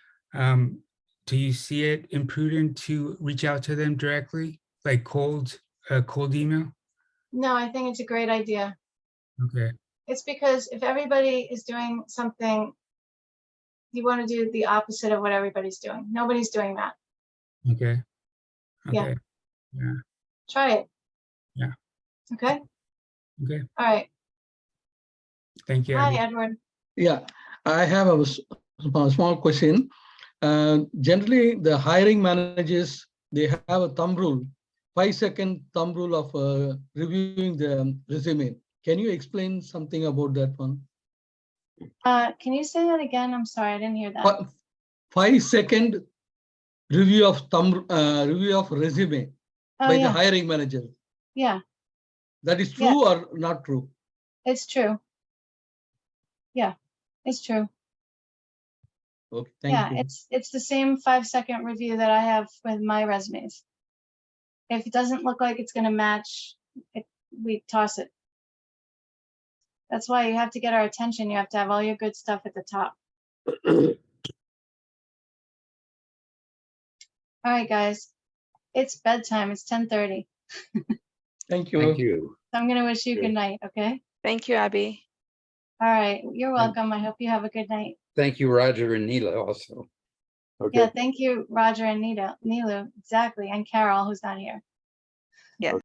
do you see it imprudent to reach out to them directly, like cold email? No, I think it's a great idea. Okay. It's because if everybody is doing something, you want to do the opposite of what everybody's doing. Nobody's doing that. Okay. Yeah. Okay. Yeah. Try it. Yeah. Okay. Okay. All right. Thank you, Hi, Abby. Edward. Yeah, I have a small question. Generally, the hiring managers, they have a thumb rule, 5-second thumb rule of reviewing the resume. Can you explain something about that one? Can you say that again? I'm sorry, I didn't hear that. 5-second review of resume Oh, by the yeah. hiring manager. Yeah, That is true or not true? it's true. Yeah, it's true. Okay, thank Yeah, you. it's the same 5-second review that I have with my resumes. If it doesn't look like it's gonna match, we toss it. That's why you have to get our attention. You have to have all your good stuff at the top. All right, guys, it's bedtime. It's 10:30. Thank you. Thank you. So I'm gonna wish you Okay. good night, okay? Thank you, Abby. All right, you're welcome. I hope you have a good night. Thank you, Roger and Neela also. Okay. Yeah, thank you, Roger and Nilu, exactly, and Carol, who's not here.